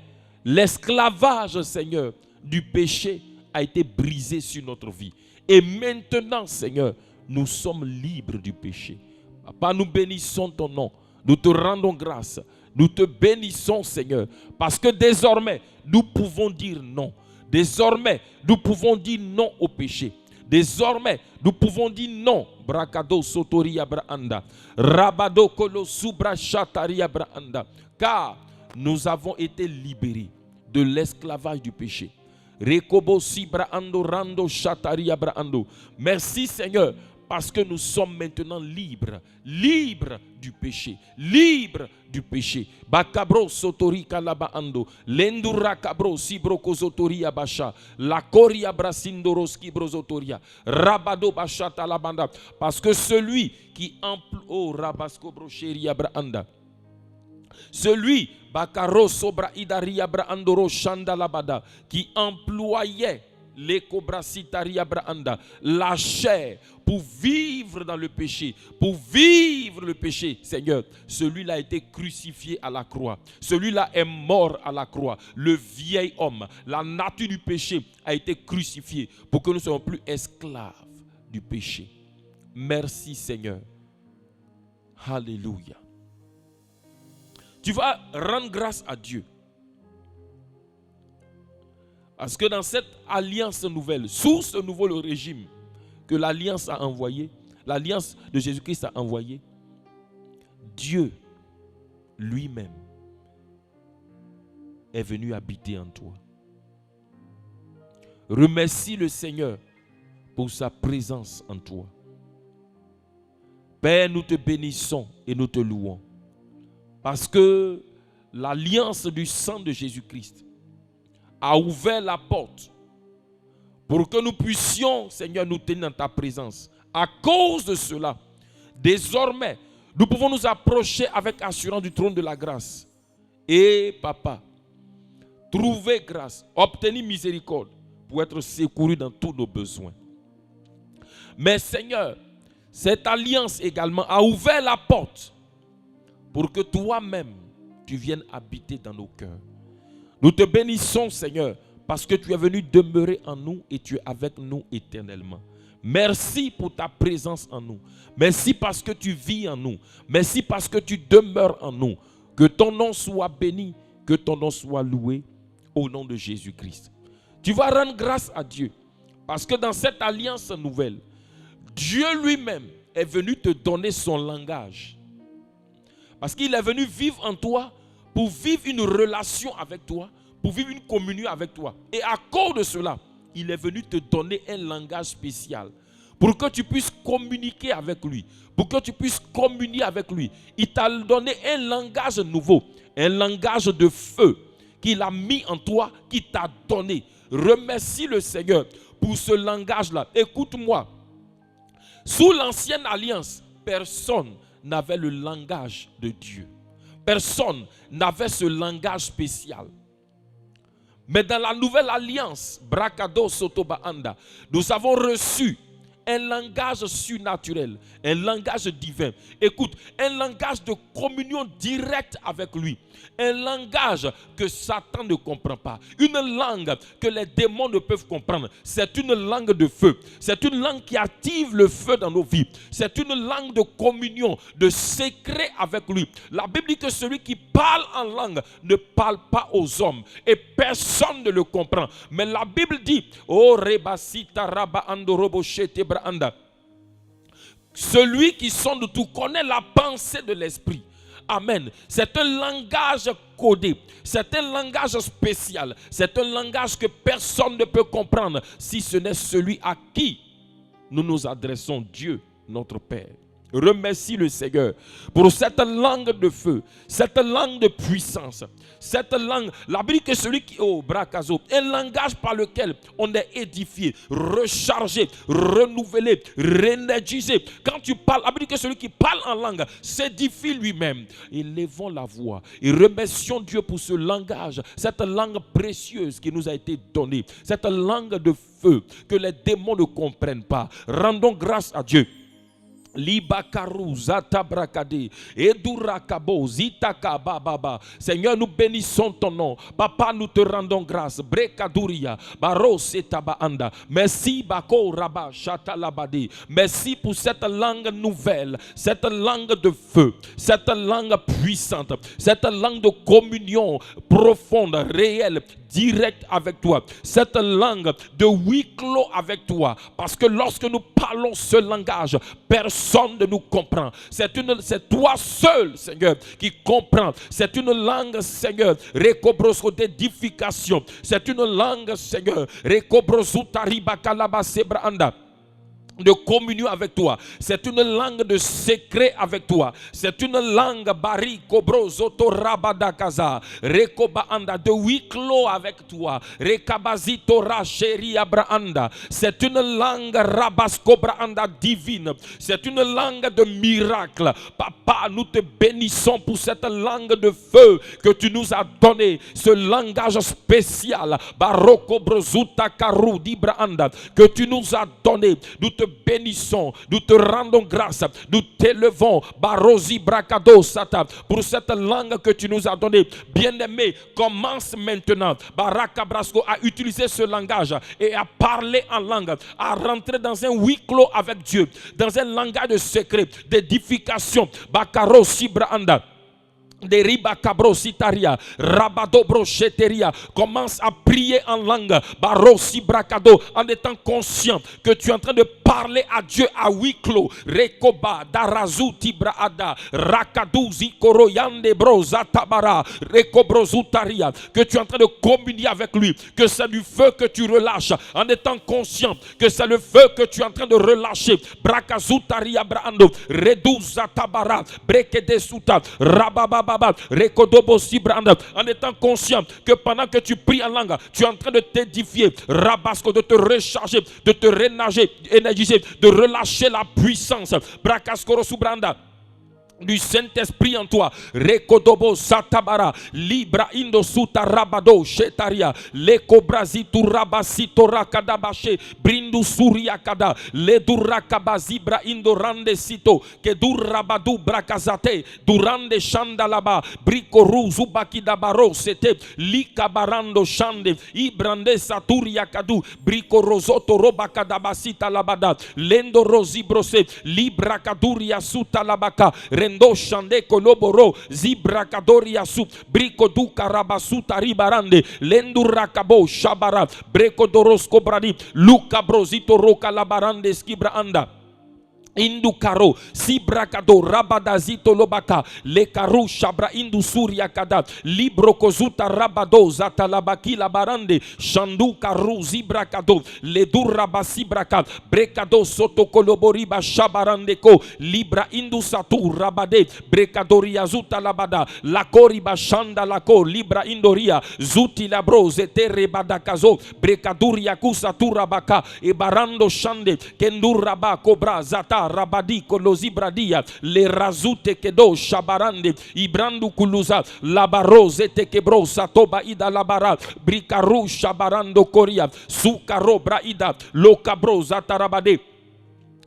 l'esclavage, Seigneur, du péché a été brisé sur notre vie. Et maintenant, Seigneur, nous sommes libres du péché. Papa, nous bénissons ton nom. Nous te rendons grâce. Nous te bénissons, Seigneur, parce que désormais, nous pouvons dire non. Désormais, nous pouvons dire non au péché. Désormais, nous pouvons dire non. Brakado sotori abraanda. Rabado kolo subra shatari abraanda. Car nous avons été libérés de l'esclavage du péché. Rekobo sibraando rando shatari abraando. Merci, Seigneur, parce que nous sommes maintenant libres, libres du péché, libres du péché. Bakabro sotori kalabaando, lendura kabro sibroko zotori abasha, la koria brasindoroski brozotoria, rabado bashata labanda, parce que celui qui emploie, oh rabasko brocheri abraanda, celui bakaro sobra idari abraandoro shanda labada, qui employait la chair pour vivre dans le péché, pour vivre le péché, Seigneur, celui-là a été crucifié à la croix, celui-là est mort à la croix. Le vieil homme, la nature du péché a été crucifiée pour que nous ne soyons plus esclaves du péché. Merci, Seigneur. Alléluia. Tu vas rendre grâce à Dieu. Parce que dans cette alliance nouvelle, sous ce nouveau régime que l'alliance a envoyé, l'alliance de Jésus-Christ a envoyé, Dieu lui-même est venu habiter en toi. Remercie le Seigneur pour sa présence en toi. Père, nous te bénissons et nous te louons. Parce que l'alliance du sang de Jésus-Christ a ouvert la porte pour que nous puissions, Seigneur, nous tenir dans ta présence. À cause de cela, désormais, nous pouvons nous approcher avec assurance du trône de la grâce. Et, Papa, trouver grâce, obtenir miséricorde pour être secouru dans tous nos besoins. Mais, Seigneur, cette alliance également a ouvert la porte pour que toi-même, tu viennes habiter dans nos cœurs. Nous te bénissons, Seigneur, parce que tu es venu demeurer en nous et tu es avec nous éternellement. Merci pour ta présence en nous. Merci parce que tu vis en nous. Merci parce que tu demeures en nous. Que ton nom soit béni, que ton nom soit loué au nom de Jésus-Christ. Tu vas rendre grâce à Dieu parce que dans cette alliance nouvelle, Dieu lui-même est venu te donner son langage. Parce qu'il est venu vivre en toi pour vivre une relation avec toi, pour vivre une communion avec toi. Et à cause de cela, il est venu te donner un langage spécial pour que tu puisses communiquer avec lui, pour que tu puisses communier avec lui. Il t'a donné un langage nouveau, un langage de feu qu'il a mis en toi, qu'il t'a donné. Remercie le Seigneur pour ce langage-là. Écoute-moi, sous l'ancienne alliance, personne n'avait le langage de Dieu. Personne n'avait ce langage spécial. Mais dans la nouvelle alliance, Brakado Sotoba Anda, nous avons reçu un langage surnaturel, un langage divin. Écoute, un langage de communion directe avec lui. Un langage que Satan ne comprend pas. Une langue que les démons ne peuvent comprendre. C'est une langue de feu. C'est une langue qui active le feu dans nos vies. C'est une langue de communion, de secret avec lui. La Bible dit que celui qui parle en langue ne parle pas aux hommes. Et personne ne le comprend. Mais la Bible dit, oh rebasita raba andorobo shete braanda. Celui qui sonde tout connaît la pensée de l'esprit. Amen. C'est un langage codé. C'est un langage spécial. C'est un langage que personne ne peut comprendre si ce n'est celui à qui nous nous adressons, Dieu, notre Père. Remercie le Seigneur pour cette langue de feu, cette langue de puissance, cette langue. La Bible dit que celui qui, brakazo, un langage par lequel on est édifié, rechargé, renouvelé, réénergisé. Quand tu parles, la Bible dit que celui qui parle en langue s'édifie lui-même. Élevons la voix et remercions Dieu pour ce langage, cette langue précieuse qui nous a été donnée, cette langue de feu que les démons ne comprennent pas. Rendons grâce à Dieu. Libakaru zatabrakade edurakabo zitaka baba. Seigneur, nous bénissons ton nom. Papa, nous te rendons grâce. Brekaduria baros etabaanda. Merci bako raba shatalabadi. Merci pour cette langue nouvelle, cette langue de feu, cette langue puissante, cette langue de communion profonde, réelle, direct avec toi, cette langue de huis clos avec toi, parce que lorsque nous parlons ce langage, personne ne nous comprend. C'est toi seul, Seigneur, qui comprend. C'est une langue, Seigneur, rekobroso d'édification. C'est une langue, Seigneur, rekobroso taribakalaba sebranda, de communion avec toi. C'est une langue de secret avec toi. C'est une langue bari kobro zoto rabadakaza rekoba anda, de huis clos avec toi. Rekabazito racheri abraanda. C'est une langue rabaskobra anda divine. C'est une langue de miracle. Papa, nous te bénissons pour cette langue de feu que tu nous as donné, ce langage spécial baroko brozuta karu dibraanda que tu nous as donné. Nous te bénissons, nous te rendons grâce, nous t'élevons, Barosi Brakado Sata, pour cette langue que tu nous as donnée. Bien-aimé, commence maintenant, Baraka Brasco, à utiliser ce langage et à parler en langue, à rentrer dans un huis clos avec Dieu, dans un langage de secret, d'édification. Bakaro Sibraanda. De riba cabro sitaria, rabadobro cheteria. Commence à prier en langue, barosi bracado, en étant conscient que tu es en train de parler à Dieu à huis clos. Rekoba darazu tibraada, rakadu zikoro yande broza tabara, rekobrozutaria. Que tu es en train de communier avec lui, que c'est du feu que tu relâches, en étant conscient que c'est le feu que tu es en train de relâcher. Brakazutaria brando, reduza tabara, brekede suta, rababa. En étant conscient que pendant que tu pries en langue, tu es en train de t'édifier, rabasco, de te recharger, de te rénager, énergiser, de relâcher la puissance. Brakaskoro subranda du Saint-Esprit en toi. Rekodobo satabara libra indo suta rabado shetaria leko brazitu rabasito rakadabache brindu suriakada le durakabazibra indo rande sito ke durabadu brakazate durande shandalaba briko ruzu bakidabaro sete likabarando shande ibrande saturia kadu briko rozoto robakadabasita labada lendo rozibrose libra kaduria suta labaka rendo shande koloboro zibrakadoria su briko duka rabasuta ribarande lendu rakabo shabara breko dorosko bradi luka brozito roka labarande skibra anda Indukaro, Sibrakado, Rabadazito Lobaka, Lekaru Shabra Indu Surya Kada, Libro Kozuta Rabado, Zata Labaki Labarande, Shandu Karu Zibrakado, Ledur Rabasibraka, Brekado Soto Koloboriba Shabarandeko, Libra Indu Satu Rabade, Brekadoria Zuta Labada, Lakoriba Shanda Lako, Libra Indoria, Zuti Labro, Zetere Badakazo, Brekaduria Kusatu Rabaka, Ebarando Shande, Kenduraba Cobra Zata. Rabadi kolozibradia le razute kedo shabarande ibrandu kuluza labaroze tekebro satoba ida labara brikaru shabarando koria sukaro braida lokabro zatarabade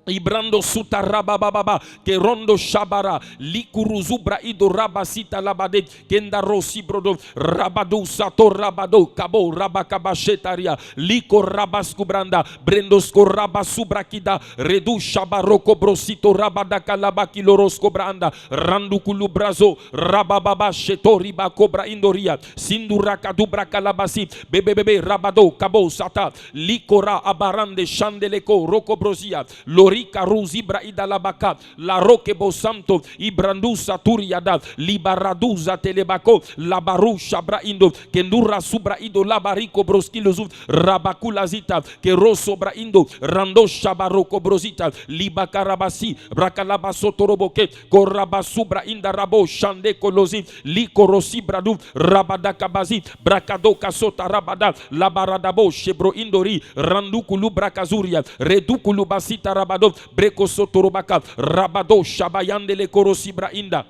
Ibrando suta rabababa ke rondo shabara likuruzubra ido rabasita labade kenda rosi brodo rabadu sato rabado kabo rabakabashetaria liko rabaskubranda brendosko rabasubrakida redu shabaroko brosito rabadaka labaki lorosko branda randu kulubrazo rabababa shetori bakobra indoria sindurakadu brakalabasi bebebebe rabado kabo sata likora abarande shandeleko roko brosia Lorika Ruzibra Idalabaka, La Rokebo Santo, Ibrandu Saturiada, Libaraduza Telebako, Labaru Shabra Indo, Kendura Subra Ido, Labariko Broskilozu, Rabakulazita, Keroso Bra Indo, Rando Shabaroko Brosita, Libakarabasi, Brakalabasotoroboke, Korabasubra Inda Rabo, Shande Kolozi, Likorosi Bradu, Rabadakabazi, Brakadoka Sota Rabada, Labaradabo, Shebro Indori, Randukulu Brakazuria, Redukulu Basita Rabado, Breko Sotorobaka, Rabado, Shabayandele Korosi Brainda.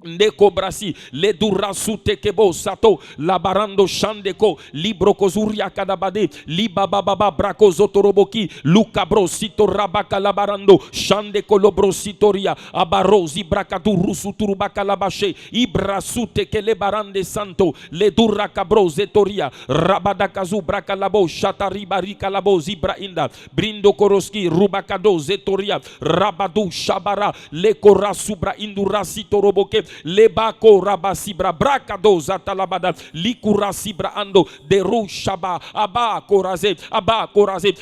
Ndeko brasi le durasu tekebo sato labarando shandeko libro kozuria kadabade libababa brako zotoroboki luka brosito rabaka labarando shandeko lobrositoria abarozi brakatu rusu turubaka labashe ibrasu tekele barande santo le duraka brozetoria rabadakazu braka labo shatariba rika labo zibrainda brindo koroski rubakado zetoria rabadu shabara le korasu bra indurasito roboke lebako rabasibra brakado zatalabada likurasibra ando deru shaba aba koraze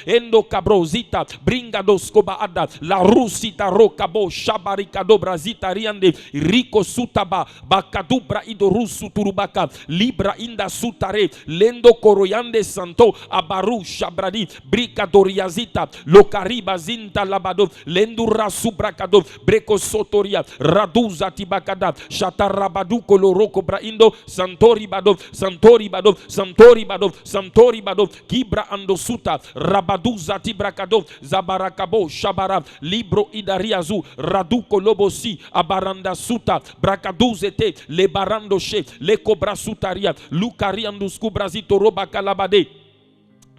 endo kabrozita bringado skoba ada la rusita rokabo shabarikado brazita riande riko sutaba bakadubra ido rusu turubaka libra inda sutare lendo koroyande santo abaru shabradi brikadoriazita lokariba zinta labado lendura subrakado breko sotoria raduza tibakada shatarabadu koloroko braindo santori badov kibra ando suta rabaduza tibrakado zabarakabo shabara libro idariazu raduko lobosi abaranda suta brakaduzete le barando she le cobra sutaria lukariandu skubrazito roba kalabade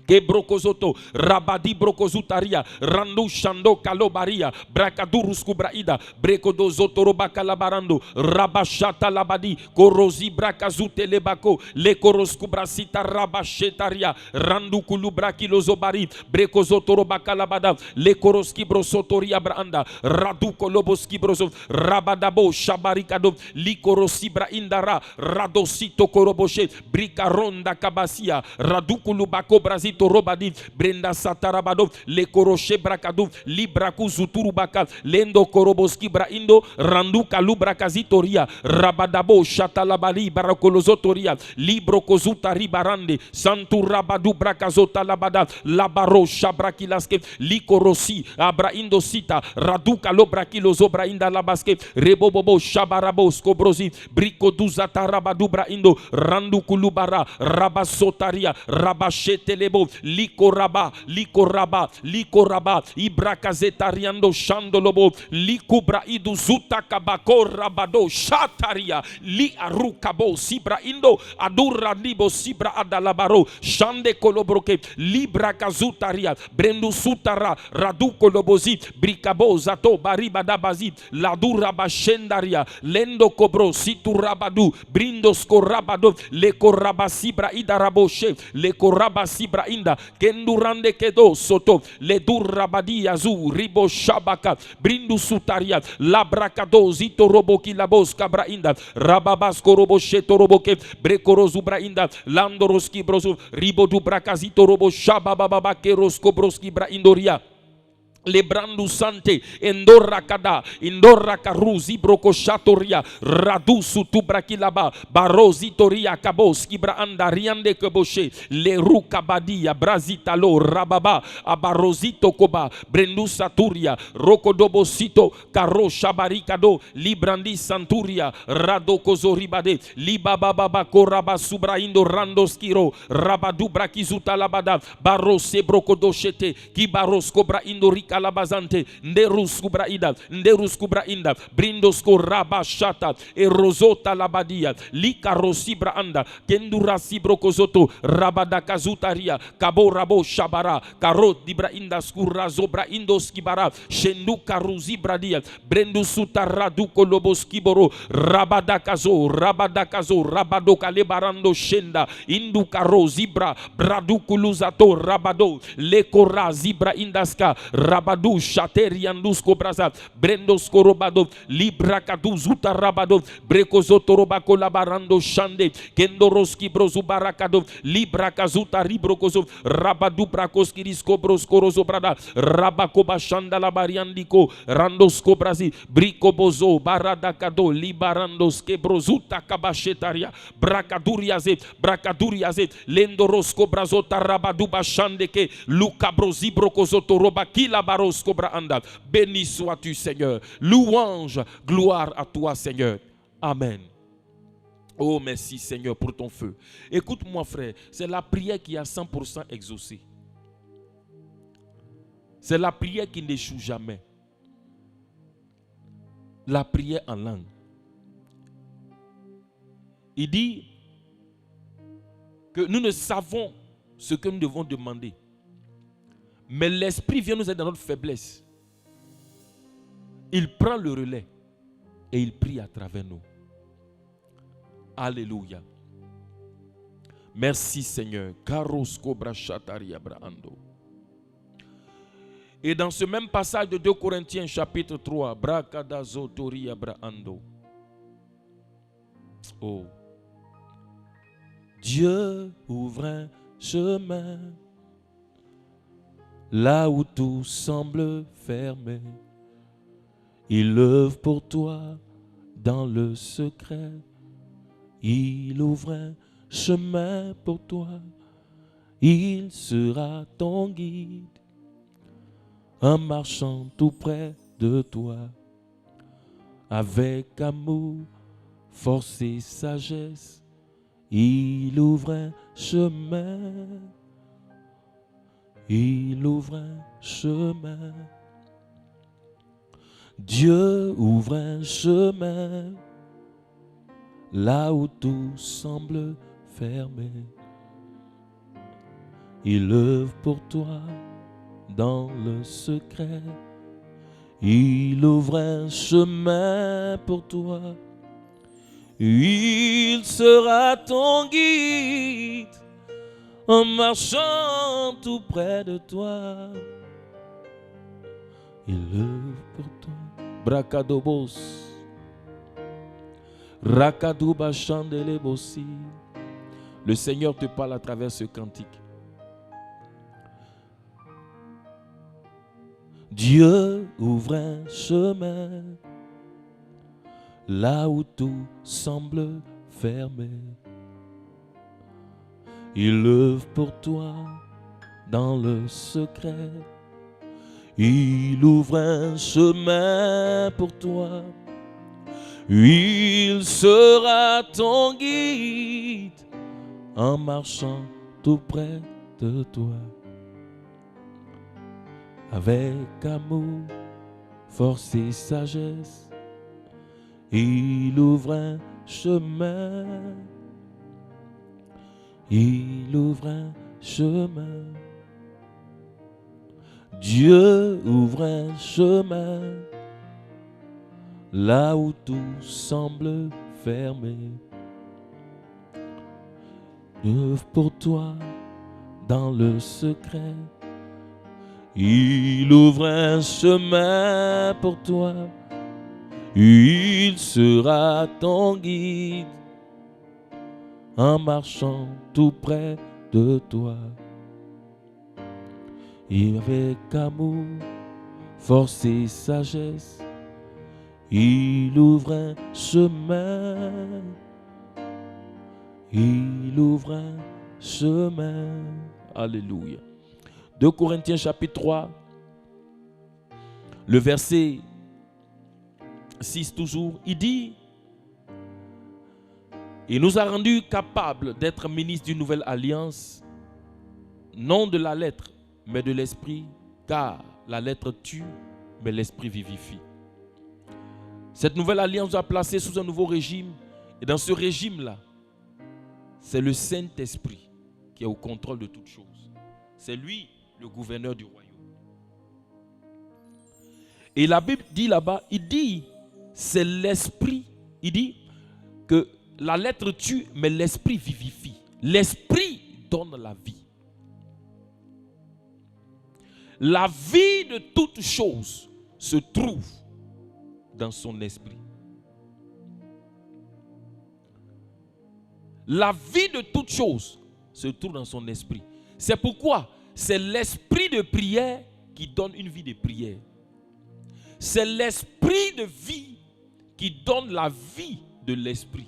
Gebrokozoto, Rabadi Brokozutaria, Randu Shando Kalobaria, Brakadurus Kubraida, Brekodo Zotoroba Kalabarando, Rabashata Labadi, Korozi Brakazute Lebako, Le Koroskubrasita Rabashetaria, Randu Kulubraki Lozobari, Brekozotoroba Kalabada, Le Koroski Brosotoria Branda, Raduko Loboski Broso, Rabadabo Shabarikado, Likorosibra Indara, Radosito Koroboshe, Brikaronda Kabasia, Radukulubako Brazil. Robadi Brenda Satarabado le Koroshe Brakadu Libraku Zuturubaka Lendo Koroboski Braindo Randu Kalubrakazitoria Rabadabo Shatalabali Barakolozotoria Libro Kozuta Ribarande Santu Rabadu Brakazota Labada Labaro Shabrakilaske Likorosi Abraindo Sita Raduka Lobrakilo Zobrainda Labaske Rebobobo Shabarabo Skobrosi Briko Duzata Rabadu Braindo Randu Kulubara Rabasotaria Rabashetelebo likoraba ibrakazetariando shandolobo likubra iduzuta kabako rabado shataria li arukabo sibra indo adura libo sibra adalabaro shande kolobroke libra kazutaria brendu sutara radu kolobozi brikabo zato bariba dabazi ladura bashendaria lendo kobro siturabadu brindos korabado le koraba sibra idaraboshe le koraba sibra inda kendurande kedo soto le durabadi azu ribo shabaka brindu sutaria labrakado zito roboki labos kabra inda rababas korobo sheto roboke brekorozu brainda landoroski brozu ribo du brakazito robo shabababa kerosko broski braindoria Lebrandu sante endorra kada indorra karuzi brokoshatoria radusu tubrakilaba barozitoria kaboski braanda riande keboshe le rukabadia brazitalo rababa abarozito koba brendu saturia rokodobosito karo shabarikado librandi santuria radokozoribade libababa koraba subraindo randoskiro rabadu brakizuta labada barose brokodoshete kibarosko braindo Kalabazante, Nderus Kubra Inda, Brindosko Rabashata, Erozota Labadia, Lika Rosibra Anda, Kendura Sibrokozoto, Rabadakazutaria, Kabo Rabo Shabara, Karot Dibra Inda Skura Zobra Indoskibara, Shenduka Ruzibradia, Brendusuta Raduko Loboskiboro, Rabadakazo, Rabadoka Lebarando Shenda, Induka Rozibra, Bradukuluzato, Rabado, Lekora Zibra Indaska, rabado chateriandus cobrasa brendos corobado libracadu zuta rabado brecozotorobako labarando shande kendoroski brozubarakado librakazuta ribrokozo rabadu brakoski riskobros korozo brada rabakoba shanda labariandiko randos kobrazi brikobozo baradakado libarandos kebrozuta kabashetaria brakaduriaze lendorosko brazota rabadu bashandeke lukabrozi brokozoto robakila barosko braanda. Béni sois-tu Seigneur, louange, gloire à toi Seigneur. Amen. Oh merci Seigneur pour ton feu. Écoute-moi frère, c'est la prière qui a 100% exaucé. C'est la prière qui n'échoue jamais. La prière en langue. Il dit que nous ne savons ce que nous devons demander. Mais l'Esprit vient nous aider dans notre faiblesse. Il prend le relais et il prie à travers nous. Alléluia. Merci Seigneur. Et dans ce même passage de 2 Corinthiens chapitre 3, oh. Dieu ouvre un chemin là où tout semble fermé. Il œuvre pour toi dans le secret. Il ouvre un chemin pour toi. Il sera ton guide en marchant tout près de toi. Avec amour, force et sagesse, il ouvre un chemin. Il ouvre un chemin. Dieu ouvre un chemin là où tout semble fermé. Il œuvre pour toi dans le secret. Il ouvre un chemin pour toi. Il sera ton guide en marchant tout près de toi. Il œuvre pour toi. Bracadobos. Rakadouba chandelebosi. Le Seigneur te parle à travers ce cantique. Dieu ouvre un chemin là où tout semble fermé. Il œuvre pour toi dans le secret. Il ouvre un chemin pour toi. Il sera ton guide en marchant tout près de toi. Avec amour, force et sagesse, il ouvre un chemin. Il ouvre un chemin. Dieu ouvre un chemin là où tout semble fermé. Œuvre pour toi dans le secret. Il ouvre un chemin pour toi. Il sera ton guide en marchant tout près de toi. Et avec amour, force et sagesse, il ouvre un chemin. Il ouvre un chemin. Alléluia. 2 Corinthiens chapitre 3, le verset 6 toujours, il dit: il nous a rendus capables d'être ministres d'une nouvelle alliance, non de la lettre, mais de l'esprit, car la lettre tue, mais l'esprit vivifie. Cette nouvelle alliance nous a placés sous un nouveau régime, et dans ce régime-là, c'est le Saint-Esprit qui est au contrôle de toutes choses. C'est lui le gouverneur du royaume. Et la Bible dit là-bas, il dit, c'est l'esprit, il dit que la lettre tue, mais l'esprit vivifie. L'esprit donne la vie. La vie de toute chose se trouve dans son esprit. La vie de toute chose se trouve dans son esprit. C'est pourquoi c'est l'esprit de prière qui donne une vie de prière. C'est l'esprit de vie qui donne la vie de l'esprit.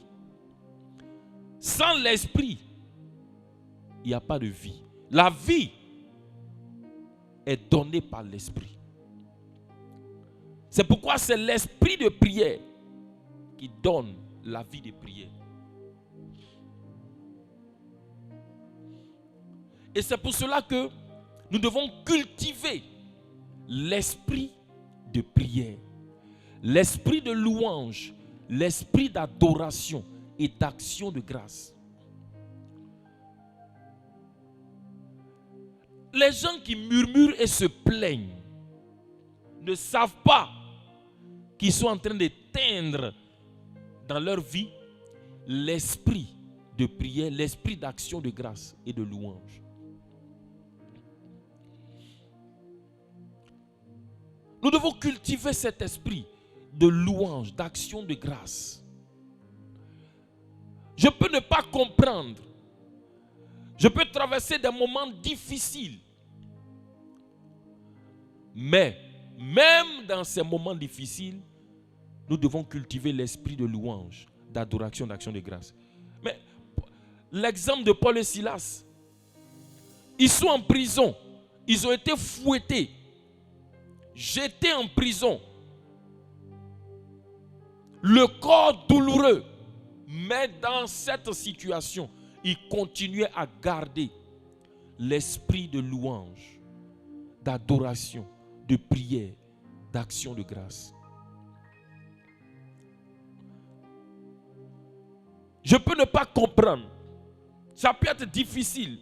Sans l'esprit, il n'y a pas de vie. La vie est donnée par l'esprit. C'est pourquoi c'est l'esprit de prière qui donne la vie de prière. Et c'est pour cela que nous devons cultiver l'esprit de prière, l'esprit de louange, l'esprit d'adoration et d'action de grâce. Les gens qui murmurent et se plaignent ne savent pas qu'ils sont en train d'éteindre dans leur vie l'esprit de prière, l'esprit d'action de grâce et de louange. Nous devons cultiver cet esprit de louange, d'action de grâce. Je peux ne pas comprendre. Je peux traverser des moments difficiles. Mais même dans ces moments difficiles, nous devons cultiver l'esprit de louange, d'adoration, d'action de grâce. Mais l'exemple de Paul et Silas, ils sont en prison. Ils ont été fouettés, jetés en prison. Le corps douloureux. Mais dans cette situation, ils continuaient à garder l'esprit de louange, d'adoration, de prière, d'action de grâce. Je peux ne pas comprendre. Ça peut être difficile.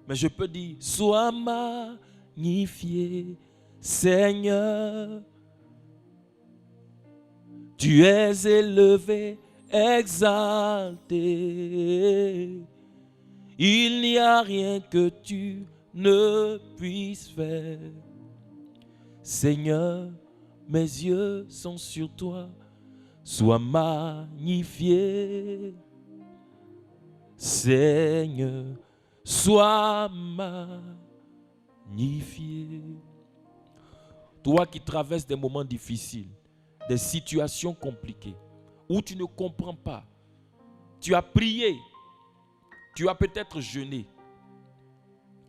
Mais je peux dire, sois magnifié, Seigneur. Tu es élevé, exalté. Il n'y a rien que tu ne puisses faire. Seigneur, mes yeux sont sur toi. Sois magnifié. Seigneur, sois magnifié. Toi qui traverses des moments difficiles, des situations compliquées, où tu ne comprends pas, tu as prié, tu as peut-être jeûné.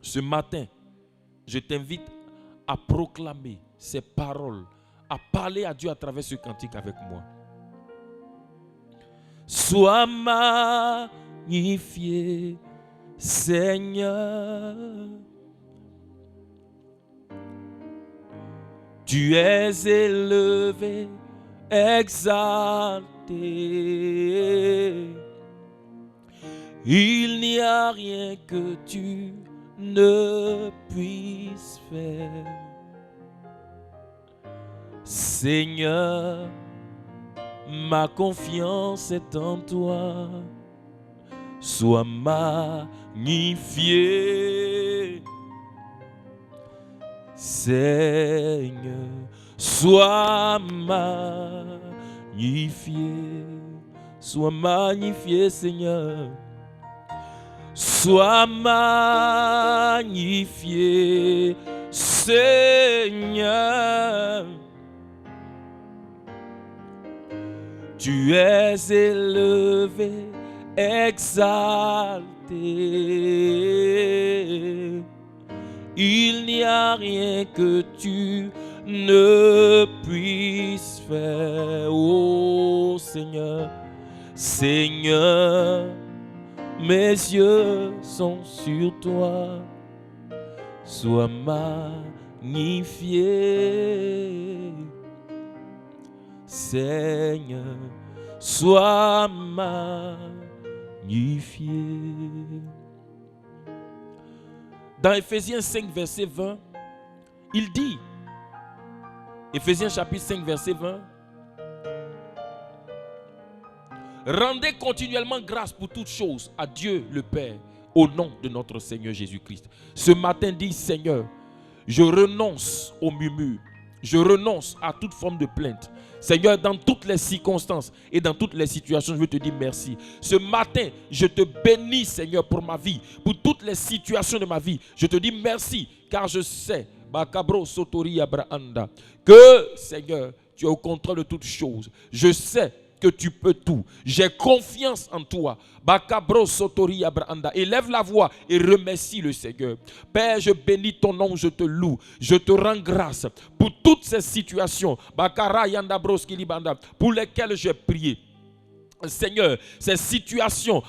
Ce matin, je t'invite à proclamer ces paroles, à parler à Dieu à travers ce cantique avec moi. Sois magnifié, Seigneur. Tu es élevé, exalté. Il n'y a rien que tu ne puisses faire. Seigneur, ma confiance est en toi. Sois magnifié. Seigneur, sois magnifié. Sois magnifié, Seigneur. Sois magnifié, Seigneur. Tu es élevé, exalté. Il n'y a rien que tu ne puisses faire. Oh Seigneur, Seigneur, mes yeux sont sur toi. Sois magnifié. Seigneur, sois magnifié. Dans Ephésiens 5, verset 20, il dit, Ephésiens chapitre 5, verset 20, rendez continuellement grâce pour toutes choses à Dieu le Père, au nom de notre Seigneur Jésus-Christ. Ce matin, dis Seigneur, je renonce au murmure. Je renonce à toute forme de plainte. Seigneur, dans toutes les circonstances et dans toutes les situations, je veux te dire merci. Ce matin, je te bénis, Seigneur, pour ma vie, pour toutes les situations de ma vie. Je te dis merci, car je sais, que, Seigneur, tu es au contrôle de toutes choses. Je sais que tu peux tout. J'ai confiance en toi. Élève la voix et remercie le Seigneur. Père, je bénis ton nom, je te loue. Je te rends grâce pour toutes ces situations pour lesquelles j'ai prié. Seigneur, ces situations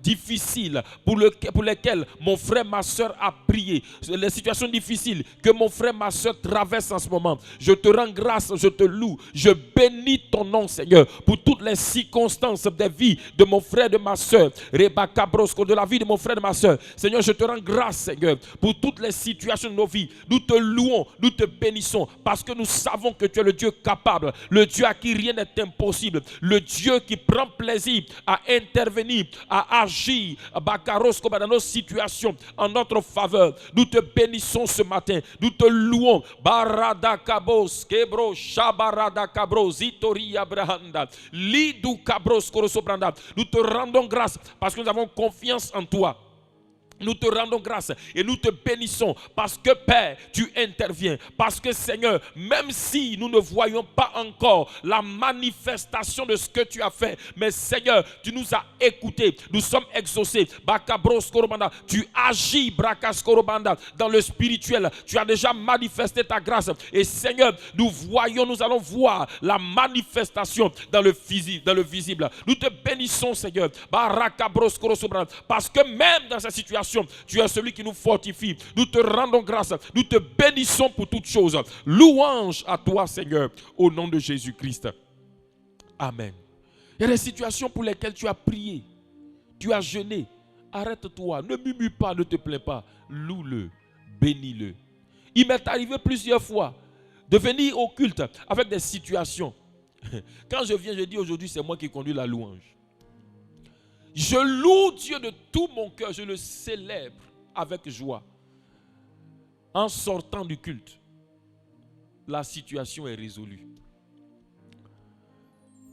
difficiles pour lesquelles mon frère, ma soeur a prié, les situations difficiles que mon frère, ma soeur traversent en ce moment, je te rends grâce, je te loue, je bénis ton nom, Seigneur, pour toutes les circonstances des vies de mon frère, de ma soeur, de la vie de mon frère, de ma soeur. Seigneur, je te rends grâce, Seigneur, pour toutes les situations de nos vies. Nous te louons, nous te bénissons, parce que nous savons que tu es le Dieu capable, le Dieu à qui rien n'est impossible, le Dieu qui prend plaisir à intervenir, à agir dans nos situations en notre faveur. Nous te bénissons ce matin, nous te louons. Barada kabos kebro shabarada kabro zitori abrahanda lidu kabros korosobranda. Nous te rendons grâce parce que nous avons confiance en toi. Nous te rendons grâce et nous te bénissons parce que Père, tu interviens. Parce que Seigneur, même si nous ne voyons pas encore la manifestation de ce que tu as fait, mais Seigneur, tu nous as écoutés, nous sommes exaucés. Tu agis dans le spirituel. Tu as déjà manifesté ta grâce. Et Seigneur, nous allons voir la manifestation dans le visible. Nous te bénissons, Seigneur. Parce que même dans cette situation, tu es celui qui nous fortifie. Nous te rendons grâce. Nous te bénissons pour toutes choses. Louange à toi, Seigneur, au nom de Jésus-Christ. Amen. Il y a des situations pour lesquelles tu as prié. Tu as jeûné. Arrête-toi. Ne murmure pas, ne te plains pas. Loue-le. Bénis-le. Il m'est arrivé plusieurs fois de venir au culte avec des situations. Quand je viens, je dis aujourd'hui, c'est moi qui conduis la louange. Je loue Dieu de tout mon cœur, je le célèbre avec joie. En sortant du culte, la situation est résolue.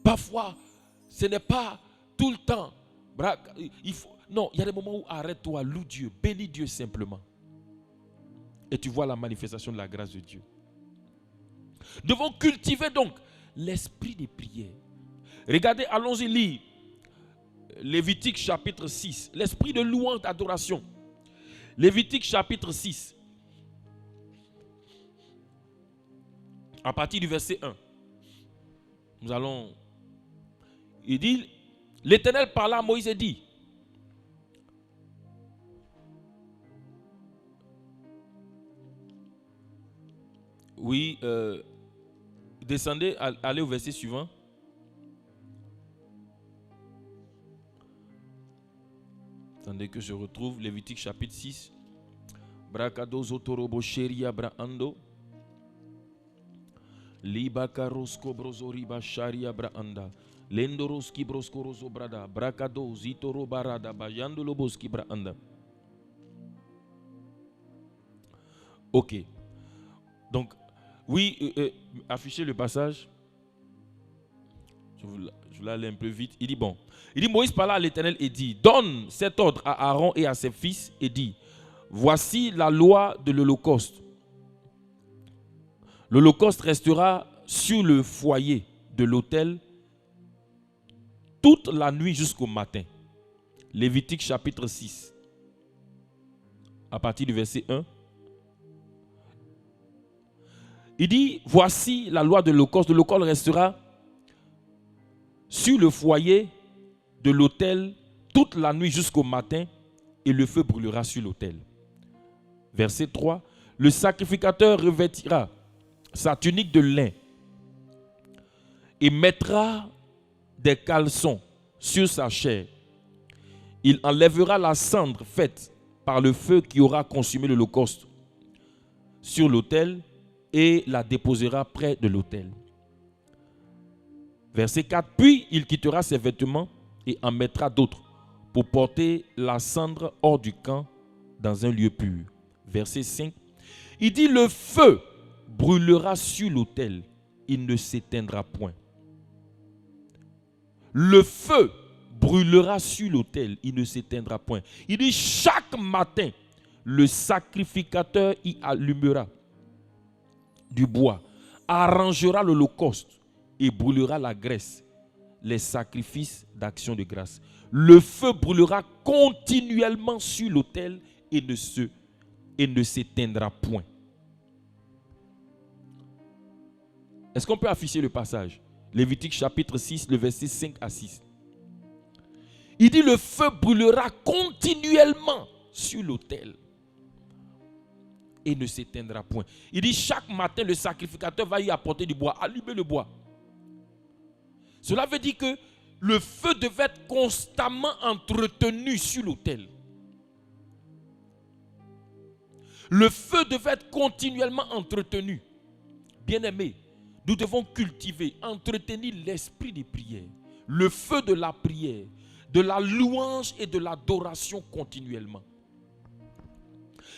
Parfois, ce n'est pas tout le temps. Non, il y a des moments où arrête-toi, loue Dieu, bénis Dieu simplement. Et tu vois la manifestation de la grâce de Dieu. Nous devons cultiver donc l'esprit des prières. Regardez, allons-y lire. Lévitique chapitre 6, l'esprit de louange d'adoration. Lévitique chapitre 6, à partir du verset 1. Nous allons. Il dit, l'Éternel parla à Moïse et dit, oui, descendez, allez au verset suivant. Attendez que je retrouve Lévitique chapitre 6. Bracado zotorobo sheria braando. Libakaros kobrozori basharia braanda. Lendoros kibroskorozo brada. Bracado zitoro barada bayando loboski braanda. Ok. Donc, oui, affichez le passage. Je vous l'aller un peu vite. Il dit bon. Il dit Moïse parla à l'Éternel et dit, donne cet ordre à Aaron et à ses fils et dit, voici la loi de l'Holocauste. L'Holocauste restera sur le foyer de l'autel toute la nuit jusqu'au matin. Lévitique chapitre 6. À partir du verset 1. Il dit, voici la loi de l'Holocauste. L'Holocauste restera sur le foyer de l'autel toute la nuit jusqu'au matin et le feu brûlera sur l'autel. Verset 3. Le sacrificateur revêtira sa tunique de lin et mettra des caleçons sur sa chair. Il enlèvera la cendre faite par le feu qui aura consumé l'holocauste sur l'autel et la déposera près de l'autel. Verset 4. Puis il quittera ses vêtements et en mettra d'autres pour porter la cendre hors du camp dans un lieu pur. Verset 5. Il dit, le feu brûlera sur l'autel, il ne s'éteindra point. Le feu brûlera sur l'autel, il ne s'éteindra point. Il dit, chaque matin, le sacrificateur y allumera du bois, arrangera l'holocauste et brûlera la graisse, les sacrifices d'action de grâce. Le feu brûlera continuellement sur l'autel et ne s'éteindra point. Est-ce qu'on peut afficher le passage? Lévitique chapitre 6, le verset 5 à 6. Il dit, le feu brûlera continuellement sur l'autel et ne s'éteindra point. Il dit, chaque matin, le sacrificateur va y apporter du bois, allumer le bois. Cela veut dire que le feu devait être constamment entretenu sur l'autel. Le feu devait être continuellement entretenu. Bien-aimés, nous devons cultiver, entretenir l'esprit des prières, le feu de la prière, de la louange et de l'adoration continuellement.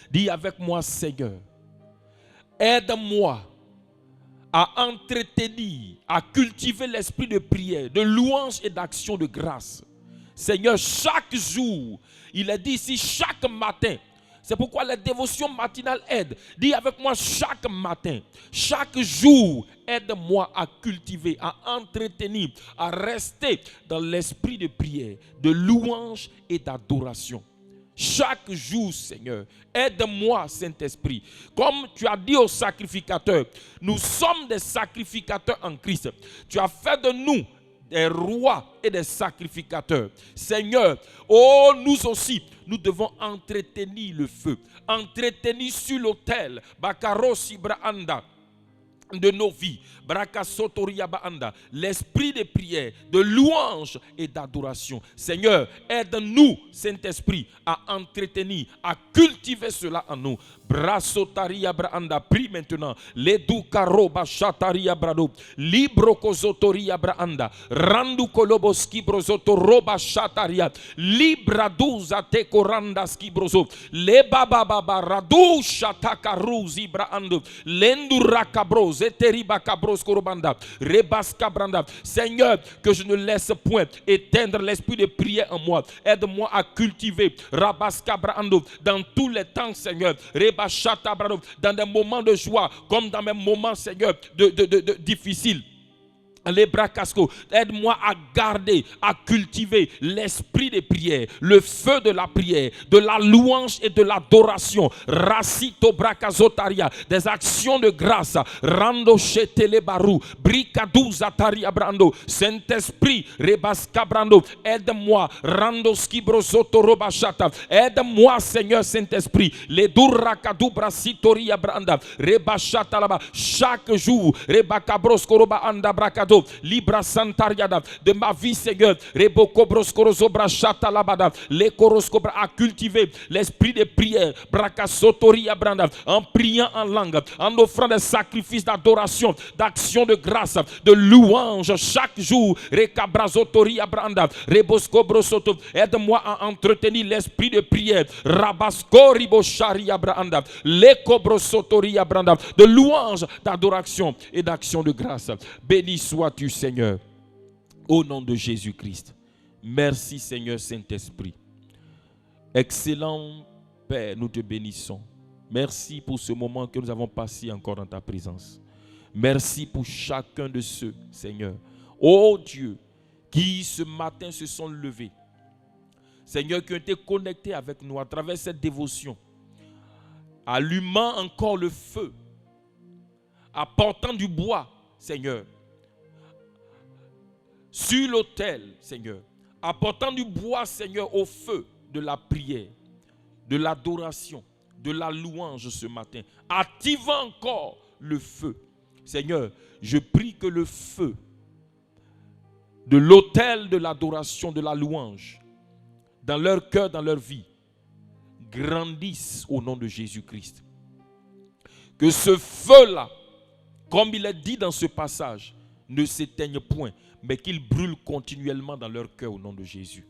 Dis avec moi, Seigneur, aide-moi à entretenir, à cultiver l'esprit de prière, de louange et d'action de grâce. Seigneur, chaque jour, il est dit ici, chaque matin. C'est pourquoi les dévotions matinales aident. Dis avec moi, chaque matin, chaque jour, aide-moi à cultiver, à entretenir, à rester dans l'esprit de prière, de louange et d'adoration. Chaque jour, Seigneur, aide-moi, Saint-Esprit. Comme tu as dit aux sacrificateurs, nous sommes des sacrificateurs en Christ. Tu as fait de nous des rois et des sacrificateurs. Seigneur, oh, nous aussi, nous devons entretenir le feu, entretenir sur l'autel, Bakarosi Braanda, de nos vies, l'esprit de prière, de louange et d'adoration. Seigneur, aide-nous, Saint-Esprit, à entretenir, à cultiver cela en nous. Brasotaria Braanda, prie maintenant. Ledu karoba shataria brado, libro kozotoria braanda, randu koloboski brozoto roba shataria, libra duza te koranda skibrozo, le baba baba radu shataka ruzi braando, lendu rakabros eteriba kabros korobanda, rebas kabranda. Seigneur, que je ne laisse point éteindre l'esprit de prière en moi. Aide-moi à cultiver rabas kabrando dans tous les temps, Seigneur. Dans des moments de joie, comme dans mes moments, Seigneur, difficiles. Les bras casco, aide-moi à garder, à cultiver l'esprit de prière, le feu de la prière, de la louange et de l'adoration. Racito bracazotaria, des actions de grâce. Rando chetele barou, bricadou zataria brando. Saint-Esprit, rebasca brando, aide-moi. Rando skibrozoto robachata, aide-moi, Seigneur Saint-Esprit. Les durrakadou bracitoria branda, rebachata là-bas. Chaque jour, rebacabros koroba anda bracado. Libra Santariada de ma vie, Seigneur, Reboko Broskorozo Brachata Labada, les Koroscobra à cultiver l'esprit de prière, Brakasotoria Branda, en priant en langue, en offrant des sacrifices d'adoration, d'action de grâce, de louange chaque jour. Rekabrazotoria Branda, Rebosko Brosoto, aide-moi à entretenir l'esprit de prière, Rabasko Ribosharia Branda, les Kobrosotoria Branda, de louange, d'adoration et d'action de grâce. Béni sois-tu, Seigneur, au nom de Jésus-Christ. Merci, Seigneur Saint-Esprit. Excellent Père, nous te bénissons. Merci pour ce moment que nous avons passé encore dans ta présence. Merci pour chacun de ceux, Seigneur, oh Dieu, qui ce matin se sont levés. Seigneur, qui ont été connectés avec nous à travers cette dévotion, allumant encore le feu, apportant du bois, Seigneur, sur l'autel, Seigneur, apportant du bois, Seigneur, au feu de la prière, de l'adoration, de la louange ce matin, activant encore le feu. Seigneur, je prie que le feu de l'autel de l'adoration, de la louange, dans leur cœur, dans leur vie, grandisse au nom de Jésus-Christ. Que ce feu-là, comme il est dit dans ce passage, ne s'éteigne point, mais qu'il brûle continuellement dans leur cœur au nom de Jésus.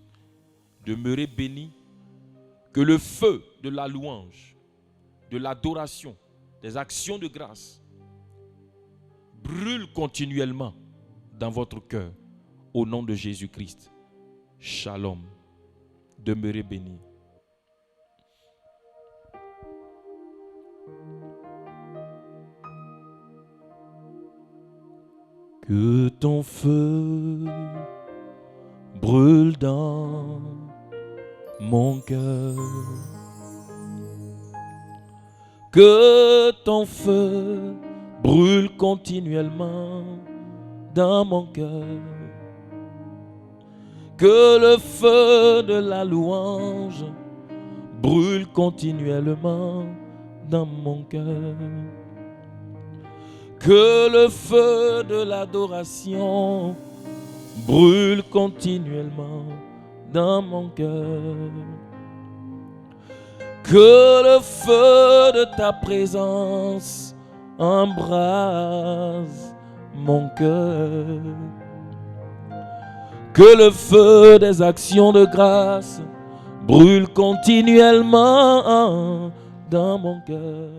Demeurez bénis. Que le feu de la louange, de l'adoration, des actions de grâce brûle continuellement dans votre cœur. Au nom de Jésus-Christ. Shalom. Demeurez bénis. Que ton feu brûle dans mon cœur. Que ton feu brûle continuellement dans mon cœur. Que le feu de la louange brûle continuellement dans mon cœur. Que le feu de l'adoration brûle continuellement dans mon cœur. Que le feu de ta présence embrase mon cœur. Que le feu des actions de grâce brûle continuellement dans mon cœur.